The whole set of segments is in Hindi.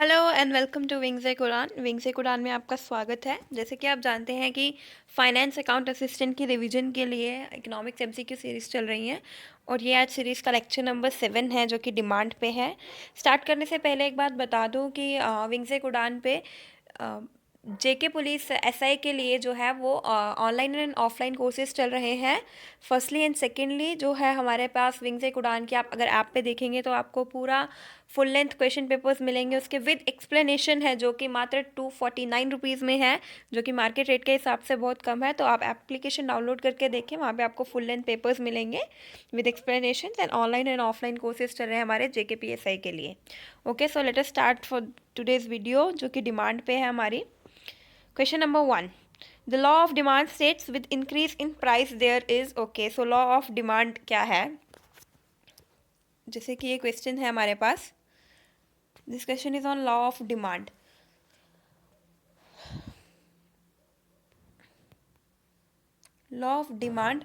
Hello and welcome to wings ए कुरान में आपका स्वागत है। जैसे कि आप जानते हैं कि फाइनेंस अकाउंट असिस्टेंट की रिवीजन के लिए इकोनॉमिक्स एमसीक्यू सीरीज़ चल रही है और ये आज सीरीज़ का लेक्चर नंबर 7 है जो कि डिमांड पे है। स्टार्ट करने से पहले एक बात बता दूं कि विंग्स ए कुरान पे जेके पुलिस एसआई के लिए जो है वो ऑनलाइन एंड ऑफलाइन कोर्सेज चल रहे हैं। फर्स्टली एंड सेकेंडली जो है हमारे पास विंग्स ए उड़ान की आप अगर ऐप पे देखेंगे तो आपको पूरा फुल लेंथ क्वेश्चन पेपर्स मिलेंगे, उसके विद एक्सप्लेनेशन है जो कि मात्र 249 रुपीज़ में है, जो कि मार्केट रेट के हिसाब से बहुत कम है। तो आप एप्लीकेशन डाउनलोड करके देखें, वहाँ पे आपको फुल लेंथ पेपर्स मिलेंगे with explanation. And online and offline courses चल रहे हैं हमारे जेके पीएसआई के लिए। Okay, so let us start for today's video जो कि डिमांड पे है हमारी। Question number 1. The law of demand states with increase in price there is okay. So law of demand क्या है? जैसे कि ये क्वेश्चन है हमारे पास. This question is on law of demand. Law of demand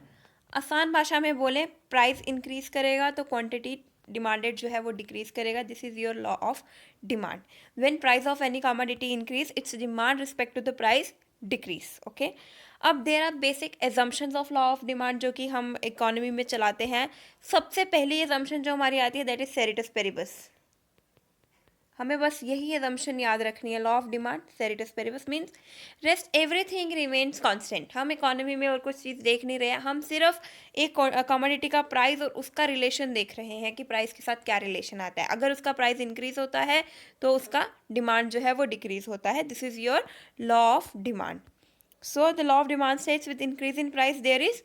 आसान भाषा में बोले, प्राइस इंक्रीज करेगा तो क्वांटिटी डिमांडेड जो है वो डिक्रीज करेगा. This is your law of demand. When price of any commodity increase, its demand respect to the price decrease. Okay, अब there are basic assumptions of law of demand जो कि हम इकोनॉमी में चलाते हैं. सबसे पहली एजम्पशन जो हमारी आती है दैट इज सेरिटस पेरिबस. हमें बस यही एजम्पशन याद रखनी है. Law of demand ceteris paribus means rest everything remains constant. हम इकोनॉमी में और कुछ चीज़ देख नहीं रहे हैं, हम सिर्फ एक कमोडिटी का प्राइस और उसका रिलेशन देख रहे हैं कि प्राइस के साथ क्या रिलेशन आता है. अगर उसका प्राइस इंक्रीज होता है तो उसका डिमांड जो है वो डिक्रीज होता है. This is your law of demand. So the law of demand states with increase in price there is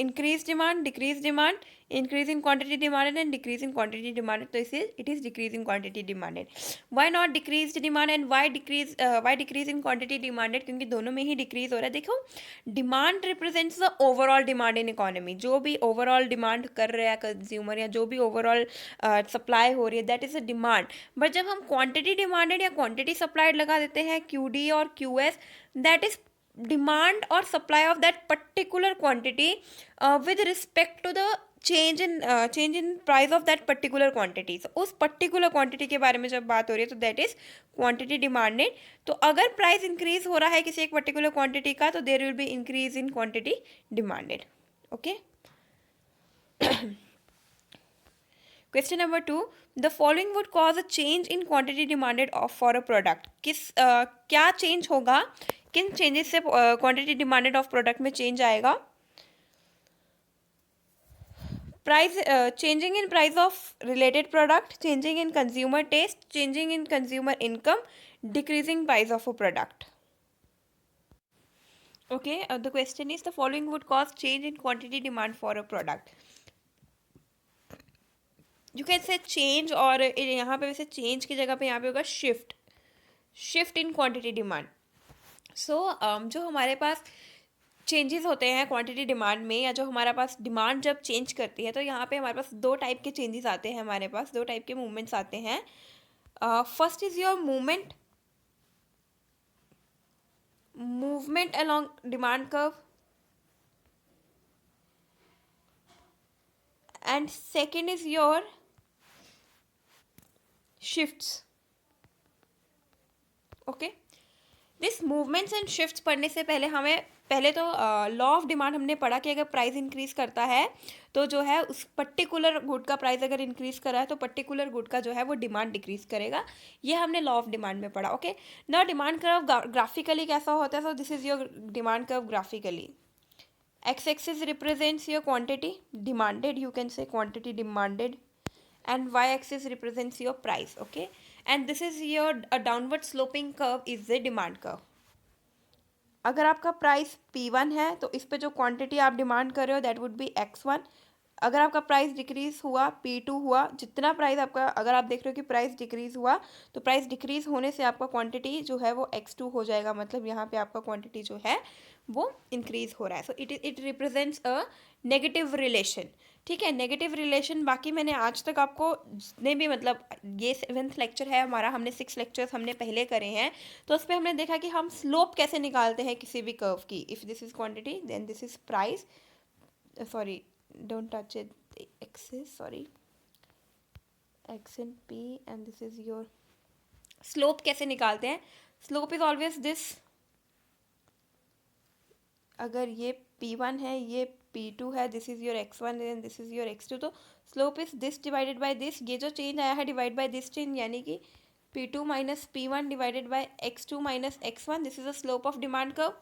increase demand, decrease demand, increase in quantity demanded and decrease in quantity demanded. So it is decrease in quantity demanded. Why not decreased demand and why decrease in quantity demanded? क्योंकि दोनों में ही decrease हो रहा है. देखो, demand represents the overall demand in economy. जो भी overall demand कर रहा है consumer या जो भी overall supply हो रही है, that is a demand. But जब हम quantity demanded या quantity supplied लगा देते हैं QD और QS, that is demand or supply of that particular quantity with respect to the change in price of that particular quantity. So उस particular quantity के बारे में जब बात हो रही है तो that is quantity demanded. तो अगर price increase हो रहा है किसी एक particular quantity का तो there will be increase in quantity demanded. Okay. Question number 2. The following would cause a change in quantity demanded for a product. क्या change होगा, किन चेंजेस से क्वांटिटी डिमांडेड ऑफ प्रोडक्ट में चेंज आएगा? Price changing in price of related product, changing in consumer taste, changing in consumer income, decreasing price of a product. Okay, the question is the following would cause change in quantity demand for a product. You can say change, और यहाँ पे वैसे चेंज की जगह पे यहाँ पे होगा शिफ्ट इन क्वांटिटी डिमांड. सो जो हमारे पास चेंजेस होते हैं क्वांटिटी डिमांड में, या जो हमारा पास डिमांड जब चेंज करती है तो यहाँ पे हमारे पास दो टाइप के चेंजेस आते हैं. हमारे पास दो टाइप के मूवमेंट्स आते हैं. First is your movement along demand curve, and second is your shifts. Okay, this movements and shifts पढ़ने से पहले तो लॉ ऑफ डिमांड हमने पढ़ा कि अगर प्राइस इंक्रीज करता है तो जो है उस पर्टिकुलर गुड का प्राइस अगर इंक्रीज करा है तो पर्टिकुलर गुड का जो है वो डिमांड डिक्रीज करेगा. ये हमने लॉ ऑफ डिमांड में पढ़ा. ओके, ना डिमांड कर्व ग्राफिकली कैसा होता है? So this is your demand curve graphically. X axis represents your quantity demanded, you can से quantity demanded, and y-axis represents your price. Okay, and this is your a downward sloping curve is the demand curve. अगर आपका प्राइस P1 है तो इस पे जो क्वांटिटी आप डिमांड कर रहे हो दैट वुड बी X1. अगर आपका प्राइस डिक्रीज हुआ, P2 हुआ, जितना प्राइस आपका, अगर आप देख रहे हो कि प्राइस डिक्रीज हुआ तो प्राइस डिक्रीज होने से आपका क्वांटिटी जो है वो X2 हो जाएगा. मतलब यहाँ पे आपका क्वांटिटी जो है वो इंक्रीज हो रहा है. So it represents a negative relation. ठीक है, नेगेटिव रिलेशन. बाकी मैंने आज तक आपको जितने भी, मतलब ये 7th लेक्चर है हमारा, हमने 6 लेक्चर्स हमने पहले करे हैं तो उस पर हमने देखा कि हम स्लोप कैसे निकालते हैं किसी भी कर्व की. If this is quantity then this is price. Sorry, don't touch it, the axis, sorry. X in P and this is your slope. कैसे निकालते हैं? Slope is always this. अगर ये P1 है, ये P2 है, this is your X1 and this is your X2, तो slope is this divided by this. ये जो चेंज आया है डिवाइड बाय दिस चेंज, यानी कि P2 minus P1 divided by X2 minus X1. This is the slope of demand curve.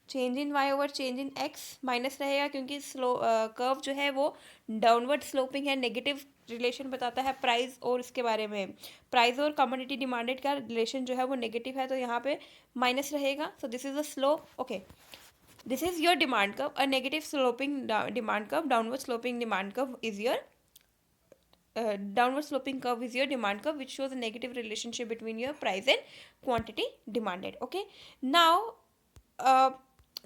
Change in y over change in x minus रहेगा, क्योंकि कर्व जो है वो डाउनवर्ड स्लोपिंग है. नेगेटिव रिलेशन बताता है प्राइस और इसके बारे में. प्राइस और कमोडिटी डिमांडेड का रिलेशन जो है वो नेगेटिव है, तो यहाँ पे माइनस रहेगा. सो this is the slope. Okay, this is your demand curve. A negative sloping demand curve, downward sloping demand curve is your downward sloping curve is your demand curve, which shows a negative relationship between your price and quantity demanded. Okay, now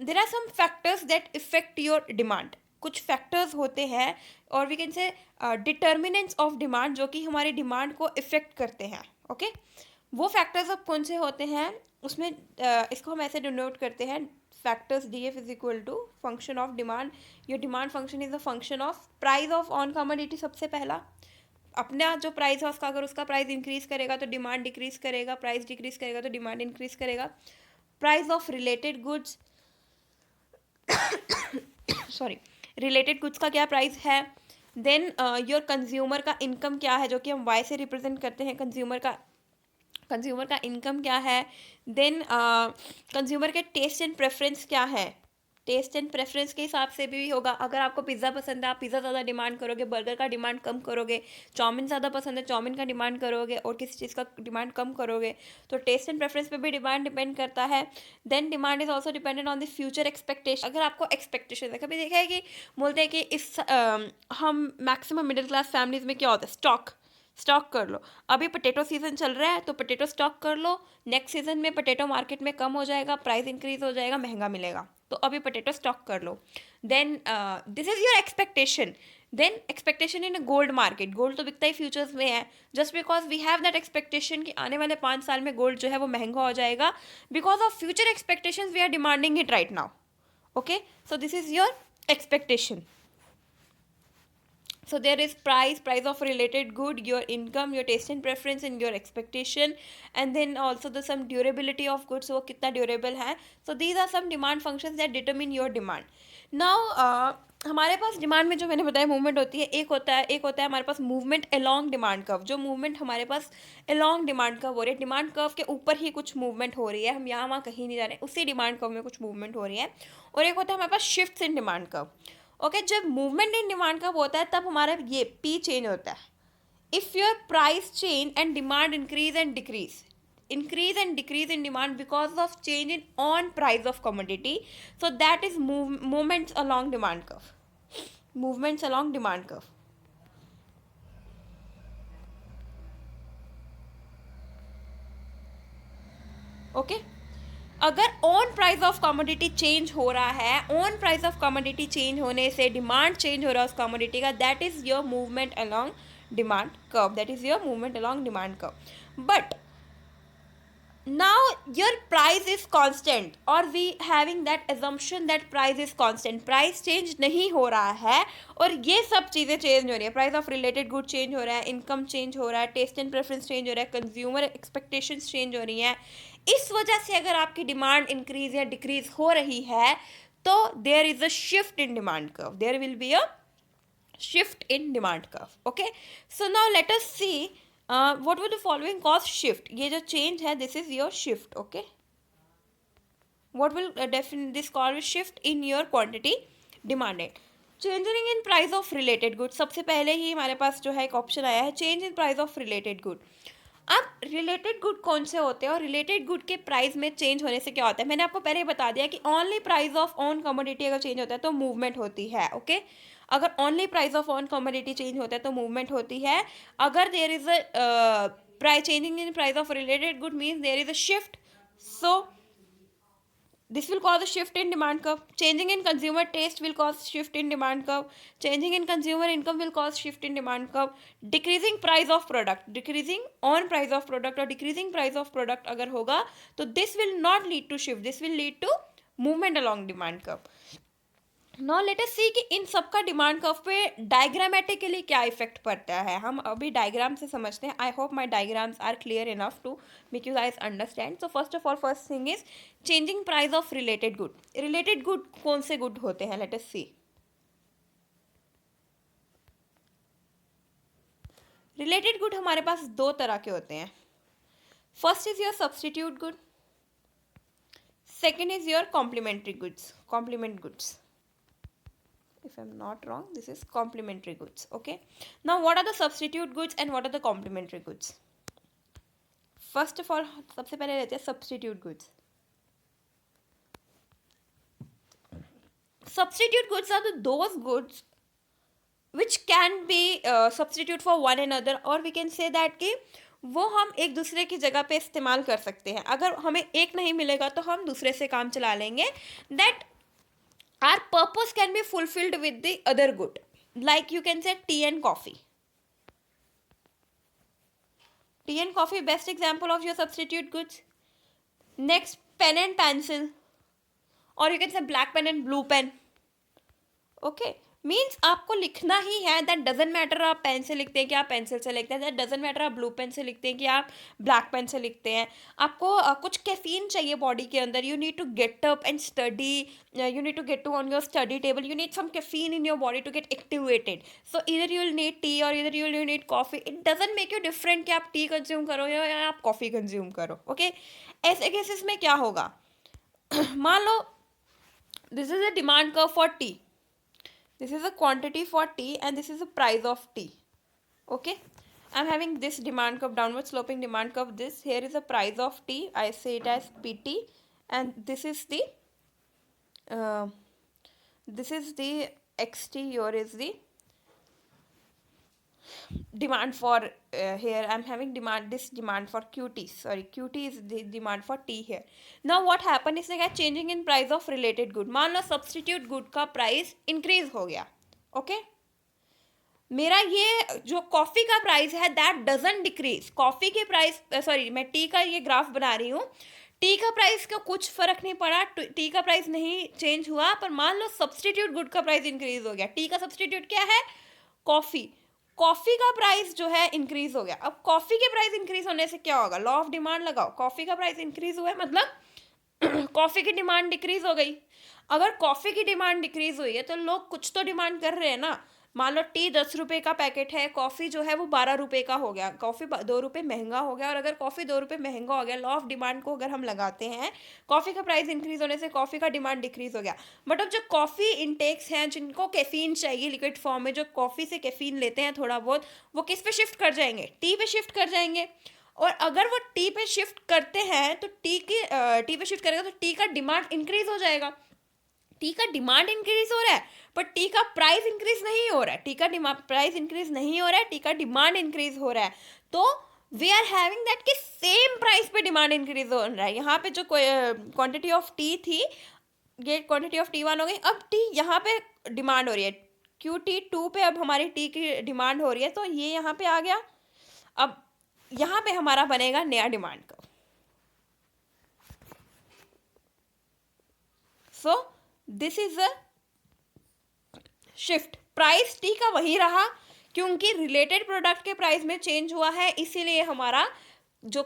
there are some factors that affect your demand. कुछ फैक्टर्स होते हैं और we can say determinants of demand, जो कि हमारी डिमांड को इफेक्ट करते हैं. ओके, वो फैक्टर्स अब कौन से होते हैं उसमें, इसको हम ऐसे डिनोट करते हैं. Factors DF is equal to function of demand. Your demand function is a function of price of on commodity. सबसे पहला, अपना जो प्राइस है उसका, अगर उसका प्राइस इंक्रीज करेगा तो डिमांड डिक्रीज करेगा, प्राइस डिक्रीज करेगा तो डिमांड इंक्रीज करेगा. Price of related goods, sorry, related goods का क्या प्राइस है. देन योर कंज्यूमर का इनकम क्या है, जो कि हम वाई से रिप्रेजेंट करते हैं. कंज्यूमर का इनकम क्या है. देन कंज्यूमर के टेस्ट एंड प्रेफरेंस क्या है. टेस्ट एंड प्रेफरेंस के हिसाब से भी होगा. अगर आपको पिज़्ज़ा पसंद है, आप पिज़्ज़ा ज़्यादा डिमांड करोगे, बर्गर का डिमांड कम करोगे. चाउमीन ज़्यादा पसंद है, चाउमीन का डिमांड करोगे, और किसी चीज़ का डिमांड कम करोगे. तो टेस्ट एंड प्रेफरेंस पे भी डिमांड डिपेंड करता है. Then demand is also dependent on the future expectation. अगर आपको एक्सपेक्टेशन है, कभी देखा है कि बोलते हैं कि हम मैक्सिमम मिडिल क्लास फैमिलीज में क्या होता है, स्टॉक कर लो. अभी पोटैटो सीजन चल रहा है तो पोटैटो स्टॉक कर लो. नेक्स्ट सीजन में पोटैटो मार्केट में कम हो जाएगा, प्राइस इंक्रीज हो जाएगा, महंगा मिलेगा, तो अभी पोटैटो स्टॉक कर लो. Then this is your expectation. Then expectation in gold market. Gold तो बिकता ही फ्यूचर्स में है. Just because we have that expectation कि आने वाले 5 साल में गोल्ड जो है वो महंगा हो जाएगा, because of future expectations we are demanding it right now. Okay, so this is your expectation. So there is price of related good, your income, your taste and preference, and your expectation, and then also the some durability of goods, वो कितना durable है. So these are some demand functions that determine your demand. Now हमारे पास डिमांड में जो मैंने बताया मूवमेंट होती है. एक होता है हमारे पास मूवमेंट अलोंग डिमांड कर्व. जो मूवमेंट हमारे पास अलोंग डिमांड कर्व हो रही है, डिमांड कर्व के ऊपर ही कुछ मूवमेंट हो रही है, हम यहाँ वहाँ कहीं नहीं जा रहे, उसी डिमांड कर्व में कुछ मूवमेंट हो रही है. और एक होता है हमारे पास shifts in demand curve. Okay, जब मूवमेंट इन डिमांड कब होता है, तब हमारा ये P चेंज होता है. If your price change and demand increase and decrease in demand because of change in on price of commodity, so that is movements along demand curve. Okay, अगर on price of commodity change हो रहा है, on price of commodity change होने से डिमांड चेंज हो रहा है उस कमोडिटी का, that is your movement along demand curve. But now your price is constant, or we having that assumption that price is constant. Price change नहीं हो रहा है और ये सब चीज़ें चेंज हो रही है. Price of related good change हो रहा है, इनकम चेंज हो रहा है, टेस्ट एंड प्रेफरेंस चेंज हो रहा है, कंज्यूमर एक्सपेक्टेशंस चेंज हो रही हैं. इस वजह से अगर आपकी डिमांड इंक्रीज या डिक्रीज हो रही है तो there is a shift in demand curve. There will be a shift in demand curve. Okay, so now let us see what will the following cause shift. ये जो change है, this is your shift. Okay, what will this cause shift in your quantity demanded. Changing in price of related goods. सबसे पहले ही हमारे पास जो है एक ऑप्शन आया है, change in price of related good. अब रिलेटेड गुड कौन से होते हैं और रिलेटेड गुड के प्राइस में चेंज होने से क्या होता है. मैंने आपको पहले ही बता दिया कि only price of on commodity अगर चेंज होता है तो मूवमेंट होती है. ओके, अगर only price of on commodity change होता है तो मूवमेंट होती है. अगर there is a price changing in price of related good means there is a shift, so this will cause a shift in demand curve. Changing in consumer taste will cause shift in demand curve. Changing in consumer income will cause shift in demand curve. Decreasing price of product, decreasing on price of product or decreasing price of product अगर होगा तो this will not lead to shift, this will lead to movement along demand curve. Now let us see कि इन सब का डिमांड कर्व पे डायग्रामेटिकली क्या इफेक्ट पड़ता है. हम अभी डायग्राम से समझते हैं. I hope my diagrams are clear enough to make you guys understand. So first of all first thing is changing price of related good. Related good कौन से गुड होते हैं? Let us see. Related good हमारे पास दो तरह के होते हैं. First is your substitute good, second is your complementary goods, complement goods. If I'm not wrong, this is complementary goods. Okay, now what are the substitute goods and what are the complementary goods? First of all, सबसे पहले लेते हैं substitute goods. Substitute goods are those goods which can be substitute for one another, or we can say that कि वो हम एक दूसरे की जगह पे इस्तेमाल कर सकते हैं. अगर हमें एक नहीं मिलेगा तो हम दूसरे से काम चला लेंगे. That our purpose can be fulfilled with the other good, like you can say tea and coffee. Tea and coffee, best example of your substitute goods. Next, pen and pencil, or you can say black pen and blue pen. Okay, means आपको लिखना ही है. दैट डजेंट मैटर आप पेन से लिखते हैं कि आप पेंसिल से लिखते हैं. दैट डजेंट मैटर आप ब्लू पेन से लिखते हैं कि आप ब्लैक पेन से लिखते हैं. आपको कुछ कैफीन चाहिए बॉडी के अंदर. You need to get up and study. You need to get to on your study table. You need some caffeine in your body to get activated. So इधर यू विल नीड टी और इधर you need coffee. It doesn't make you different कि आप टी कंज्यूम करो या आप कॉफ़ी कंज्यूम करो. ओके, ऐसे केसेस में क्या होगा? मान लो this is a demand curve for T. This is a quantity for tea and this is the price of tea. Okay, I'm having this demand curve, downward sloping demand curve. This here is the price of tea. I say it as PT, and this is the XT. Here is the demand for here I'm having demand for QT. Sorry, QT is the demand for tea here. Now what happened is that changing in price of related good. मान लो substitute good का price increase हो गया. Okay, मेरा ये जो कॉफ़ी का प्राइस है दैट डजंट डिक्रीज. कॉफ़ी के प्राइस सॉरी मैं टी का ये ग्राफ बना रही हूँ. टी का प्राइस का कुछ फर्क नहीं पड़ा. टी का प्राइस नहीं चेंज हुआ. पर मान लो सब्सटीट्यूट गुड का प्राइस इंक्रीज हो गया. टी का सब्सटीट्यूट क्या है? कॉफ़ी. कॉफ़ी का प्राइस जो है इंक्रीज हो गया. अब कॉफ़ी के प्राइस इंक्रीज होने से क्या होगा? लॉ ऑफ डिमांड लगाओ. कॉफ़ी का प्राइस इंक्रीज हुआ है मतलब कॉफ़ी की डिमांड डिक्रीज हो गई. अगर कॉफ़ी की डिमांड डिक्रीज हुई है तो लोग कुछ तो डिमांड कर रहे हैं ना. मान लो टी 10 रुपये का पैकेट है, कॉफ़ी जो है वो 12 रुपये का हो गया. कॉफ़ी 2 रुपये महंगा हो गया. और अगर कॉफ़ी 2 रुपये महंगा हो गया, लॉ ऑफ डिमांड को अगर हम लगाते हैं, कॉफ़ी का प्राइस इंक्रीज होने से कॉफ़ी का डिमांड डिक्रीज हो गया. बट अब जो कॉफ़ी इनटेक्स हैं जिनको कैफीन चाहिए लिक्विड फॉर्म में, जो कॉफ़ी से कैफीन लेते हैं थोड़ा बहुत, वो किस पे शिफ्ट कर जाएंगे? टी पे शिफ्ट कर जाएंगे. और अगर वो टी पे शिफ्ट करते हैं तो टी पे शिफ्ट करेगा तो टी का डिमांड इंक्रीज हो जाएगा. टी का डिमांड इंक्रीज हो रहा है पर टी का प्राइस इंक्रीज नहीं हो रहा है. टी का प्राइस इंक्रीज नहीं हो रहा है, टी का डिमांड इंक्रीज हो रहा है. तो वी आर हैविंग दैट कि सेम प्राइस पे डिमांड इंक्रीज हो रहा है. यहाँ पे जो क्वांटिटी ऑफ टी थी, ये क्वांटिटी ऑफ T1 हो गई. अब टी यहाँ पे डिमांड हो रही है. QT2 पे अब हमारी टी की डिमांड हो रही है, तो ये यहाँ पे आ गया. अब यहाँ पे हमारा बनेगा नया demand curve. So this is a shift. Price T का वही रहा क्योंकि रिलेटेड प्रोडक्ट के प्राइस में चेंज हुआ है, इसीलिए हमारा जो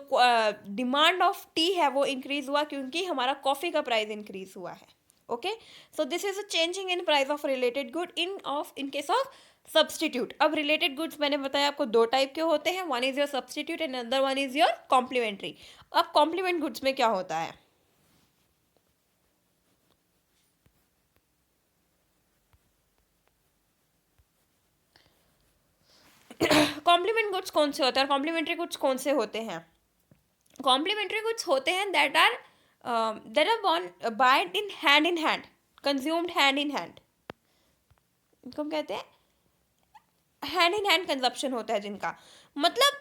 डिमांड ऑफ टी है वो इंक्रीज हुआ क्योंकि हमारा कॉफ़ी का प्राइस इंक्रीज हुआ है. Okay, so this is a changing in price of related good in case of substitute. अब रिलेटेड गुड्स मैंने बताया आपको दो टाइप के होते हैं. One is your substitute and other one is your complementary. अब कॉम्प्लीमेंट गुड्स में क्या होता है? कॉम्प्लीमेंट गुड्स कौन से होते हैं और कॉम्प्लीमेंट्री गुड्स कौन से होते हैं? कॉम्प्लीमेंट्री गुड्स होते हैं दैट आर बायड in hand, consumed hand in hand. इनको हम कहते हैं हैंड इन हैंड कंजप्शन होता है जिनका. मतलब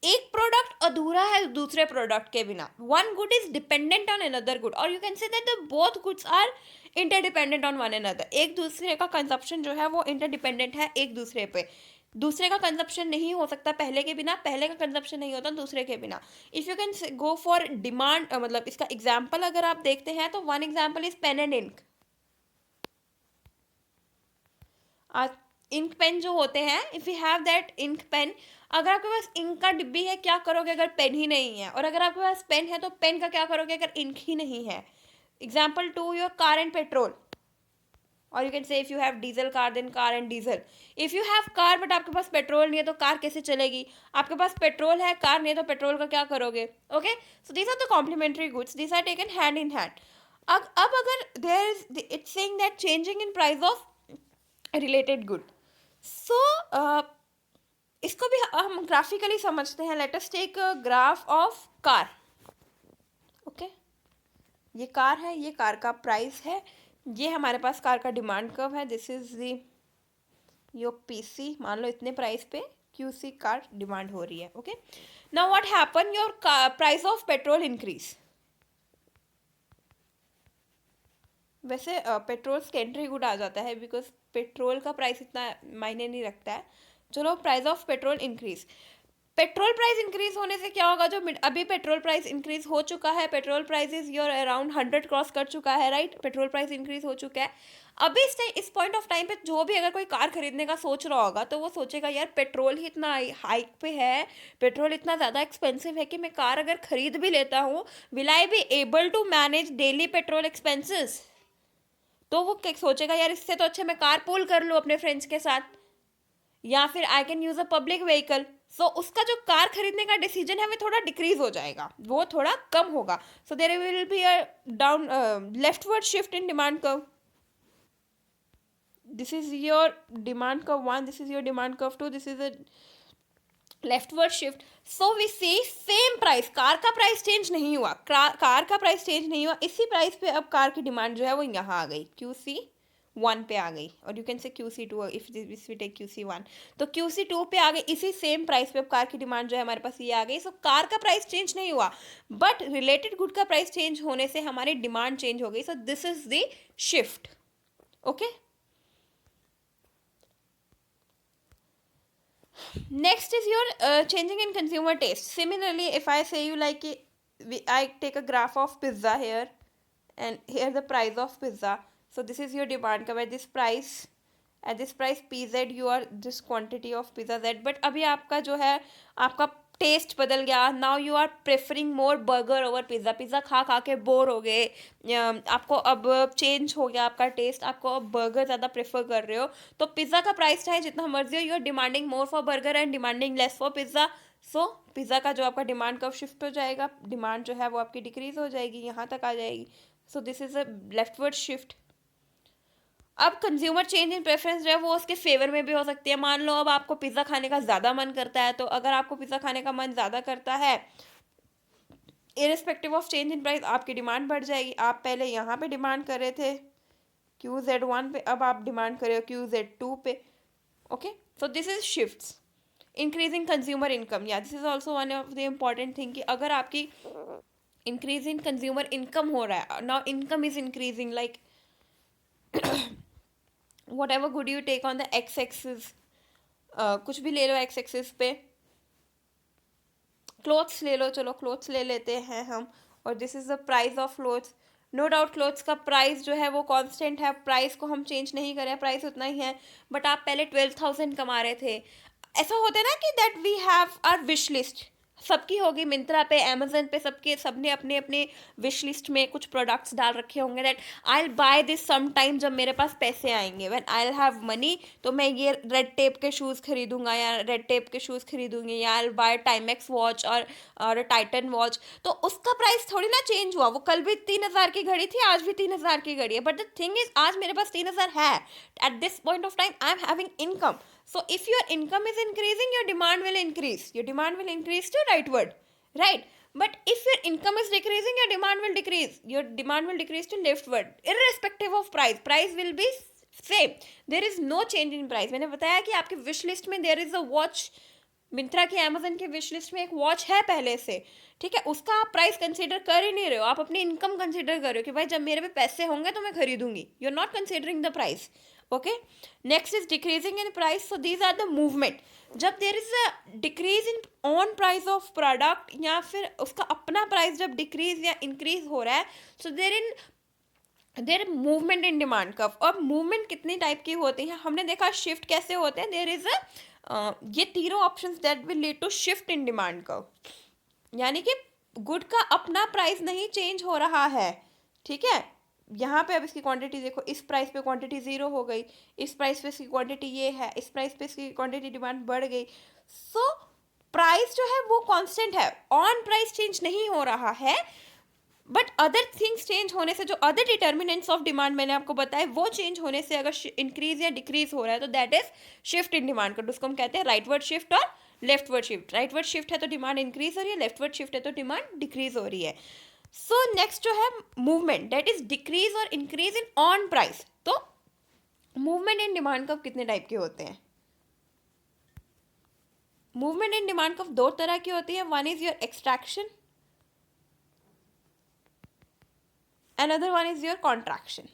एक प्रोडक्ट अधूरा है दूसरे प्रोडक्ट के बिना. One good is dependent on another good और you can say that the both goods are interdependent on one another. एक दूसरे का कंजप्शन जो है वो इंटरडिपेंडेंट है एक दूसरे पे. दूसरे का कंजप्शन नहीं हो सकता पहले के बिना, पहले का कंजप्शन नहीं होता दूसरे के बिना. If you can go for demand, मतलब इसका एग्जाम्पल अगर आप देखते हैं तो one example is pen and ink. Ink pen जो होते हैं, if you have that ink pen, अगर आपके पास इंक का डिब्बी है क्या करोगे अगर पेन ही नहीं है, और अगर आपके पास पेन है तो पेन का क्या करोगे अगर इंक ही नहीं है. Example to your car and petrol, और you can say if you have diesel car then car and diesel. If you have car but आपके पास पेट्रोल नहीं है तो कार कैसे चलेगी. आपके पास पेट्रोल है कार नहीं है तो पेट्रोल का क्या करोगे. Okay, so these are the complementary goods, these are taken hand in hand. अब अगर there is it's saying that changing in price of related good, so इसको भी हम ग्राफिकली समझते हैं. Let us take a graph of car. Okay, ये कार है, ये कार का प्राइस है, ये हमारे पास कार का डिमांड कर्व है. This is the your PC, मान लो इतने प्राइस पे क्यूसी कार डिमांड हो रही है. Okay, now what happen, your price of petrol increase. वैसे पेट्रोल सेकेंडरी गुड आ जाता है बिकॉज पेट्रोल का प्राइस इतना मायने नहीं रखता है. चलो, price of petrol increase. Petrol price increase होने से क्या होगा, जो अभी पेट्रोल प्राइस इंक्रीज हो चुका है, petrol price your around 100 cross कर चुका है, राइट. पेट्रोल प्राइस इंक्रीज हो चुका है. अभी इस पॉइंट ऑफ टाइम पे जो भी अगर कोई कार खरीदने का सोच रहा होगा तो वो सोचेगा यार पेट्रोल ही इतना हाइक पे है, पेट्रोल इतना ज़्यादा एक्सपेंसिव है कि मैं कार अगर खरीद भी लेता हूँ, will I be able to manage daily petrol expenses. तो वो क्या सोचेगा, यार इससे तो अच्छा मैं कार पूल कर लूँ अपने फ्रेंड्स के साथ, या फिर I can use a public vehicle. So उसका जो कार खरीदने का डिसीजन है वो थोड़ा डिक्रीज हो जाएगा, वो थोड़ा कम होगा. So there will be a down leftward shift in demand curve. This is your demand curve 1, this is your demand curve 2, this is a leftward shift. So we see same price, car का प्राइस चेंज नहीं हुआ, कार का प्राइस चेंज नहीं हुआ, इसी प्राइस पे अब कार की डिमांड जो है वो यहाँ आ गई, QC1 पे आ गई, और यू कैन से QC2 if we take QC1, तो QC2 पे आ गई, इसी सेम प्राइस पे अब कार की डिमांड जो है हमारे पास ये आ गई. सो कार का प्राइस चेंज नहीं हुआ बट रिलेटेड गुड का प्राइस चेंज होने से हमारी डिमांड चेंज हो गई. सो this is the shift. Okay, next is your changing in consumer taste. Similarly, if I say you like I take a graph of pizza here and here the price of pizza. So this is your demand curve. At this price PZ you are this quantity of pizza Z. But अभी आपका जो है आपका टेस्ट बदल गया. Now you are preferring more burger over pizza. Pizza खा खा के बोर हो गए, आपको अब चेंज हो गया आपका टेस्ट, आपको अब बर्गर ज़्यादा प्रेफर कर रहे हो. तो पिज़्ज़ा का प्राइस चाहे जितना मर्जी हो, you are demanding more for burger and demanding less for pizza. So pizza का जो आपका डिमांड कर्व शिफ्ट हो जाएगा, डिमांड जो है वो आपकी डिक्रीज हो जाएगी, यहाँ तक आ जाएगी. So this is a leftward shift. अब कंज्यूमर चेंज इन प्रेफरेंस जो है वो उसके फेवर में भी हो सकती है. मान लो अब आपको पिज़्ज़ा खाने का ज़्यादा मन करता है, तो अगर आपको पिज़्ज़ा खाने का मन ज़्यादा करता है, irrespective of change in price आपकी डिमांड बढ़ जाएगी. आप पहले यहाँ पे डिमांड कर रहे थे QZ1 पे, अब आप डिमांड कर रहे हो QZ2 पे. Okay, so this is shifts. Increasing consumer income, या this is also one of the important thing कि अगर आपकी इंक्रीज इन कंज्यूमर इनकम हो रहा है, now income is increasing, like whatever good you take on the x axis, कुछ भी ले लो x axis पे, क्लोथ्स ले लो, चलो क्लोथ्स ले लेते हैं हम, और this is the price of clothes. No doubt clothes का प्राइस जो है वो कांस्टेंट है, प्राइस को हम चेंज नहीं करें, प्राइस उतना ही है. बट आप पहले 12,000 कमा रहे थे. ऐसा होता है ना कि that we have our wish list, सबकी होगी, मिंत्रा पे, अमेजन पे, सबने अपने अपने विश लिस्ट में कुछ प्रोडक्ट्स डाल रखे होंगे that I will buy this some time, जब मेरे पास पैसे आएंगे, when I will have money, तो मैं ये रेड टेप के शूज़ खरीदूंगा, या रेड टेप के शूज़ खरीदूंगी, या I will buy Timex watch और टाइटन वॉच. तो उसका प्राइस थोड़ी ना चेंज हुआ, वो कल भी 3,000 की घड़ी थी, आज भी 3,000 की घड़ी है. बट द थिंग इज आज मेरे पास 3,000 है, at this point of time I am having income. So if your income is increasing, your demand will increase. Your demand will increase to rightward, right? But if your income is decreasing, your demand will decrease. Your demand will decrease to leftward, irrespective of price. Price will be same. There is no change in price. मैंने बताया कि आपके wish list में there is a watch. Myntra की, अमेजन की विश लिस्ट में एक वॉच है पहले से, ठीक है, उसका आप प्राइस कंसीडर कर ही नहीं रहे हो, आप अपनी इनकम कंसीडर कर रहे हो कि भाई जब मेरे पे पैसे होंगे तो मैं खरीदूंगी. You are not considering the price. Okay, next is decreasing in price. So these are the movement. जब there is a decrease in on price of product, या फिर उसका अपना प्राइस जब डिक्रीज या इंक्रीज हो रहा है, so there in there movement in demand curve. और मूवमेंट कितनी टाइप की होती है हमने देखा, शिफ्ट कैसे होते हैं, देयर इज अ ये तीनों options that will lead to shift in demand curve, यानी कि गुड का अपना प्राइस नहीं चेंज हो रहा है, ठीक है। यहाँ पे अब इसकी क्वांटिटी देखो, इस प्राइस पे क्वांटिटी ज़ीरो हो गई, इस प्राइस पे इसकी क्वांटिटी ये है, इस प्राइस पे इसकी क्वांटिटी डिमांड बढ़ गई। सो प्राइस जो है वो कांस्टेंट है, ऑन प्राइस चेंज नहीं हो रहा है, बट अदर थिंग्स चेंज होने से, जो अदर डिटर्मिनेंट्स ऑफ डिमांड मैंने आपको बताया, वो चेंज होने से अगर इंक्रीज या डिक्रीज हो रहा है तो that is shift in demand का, उसको हम कहते हैं राइटवर्ड शिफ्ट और लेफ्टवर्ड शिफ्ट। राइटवर्ड शिफ्ट है तो डिमांड इंक्रीज हो रही है, लेफ्टवर्ड शिफ्ट है तो डिमांड डिक्रीज हो रही है। सो नेक्स्ट जो है मूवमेंट, दैट इज डिक्रीज और इंक्रीज इन ऑन प्राइस। तो मूवमेंट इन डिमांड कब कितने टाइप के होते हैं? मूवमेंट इन डिमांड कब दो तरह की होती है, one is your extraction, another one is your contraction।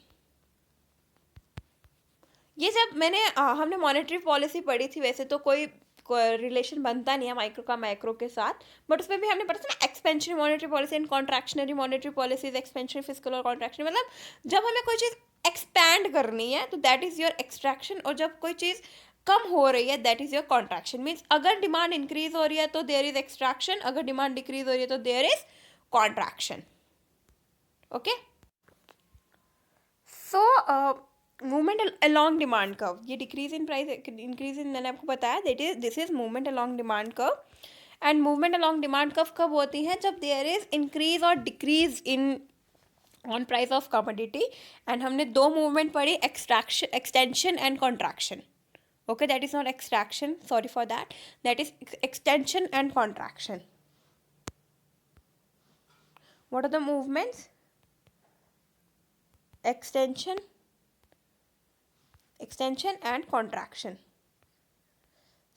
ये जब मैंने हमने मॉनेटरी पॉलिसी पढ़ी थी, वैसे तो कोई रिलेशन बनता नहीं है माइक्रो का माइक्रो के साथ, बट उसमें भी हमने पढ़ा था ना expansionary monetary policy and contractionary monetary policies, expansionary fiscal और कॉन्ट्रैक्शनरी, मतलब जब हमें कोई चीज़ एक्सपैंड करनी है तो दैट इज़ योर एक्सट्रैक्शन, और जब कोई चीज़ कम हो रही है that is your contraction. Means अगर डिमांड इंक्रीज हो रही है तो देयर इज एक्सट्रैक्शन, अगर डिमांड डिक्रीज हो रही है तो there is contraction. Okay, so movement along demand curve, ये decrease in price increase in, मैंने आपको बताया that is this is movement along demand curve. And movement along demand curve कब होती है? जब देयर इज इंक्रीज और decrease in on price of commodity. And हमने दो मूवमेंट पढ़ी, extraction, extension and contraction. Okay, that is not extraction, sorry for that is extension and contraction. What are the movements? Extension and contraction.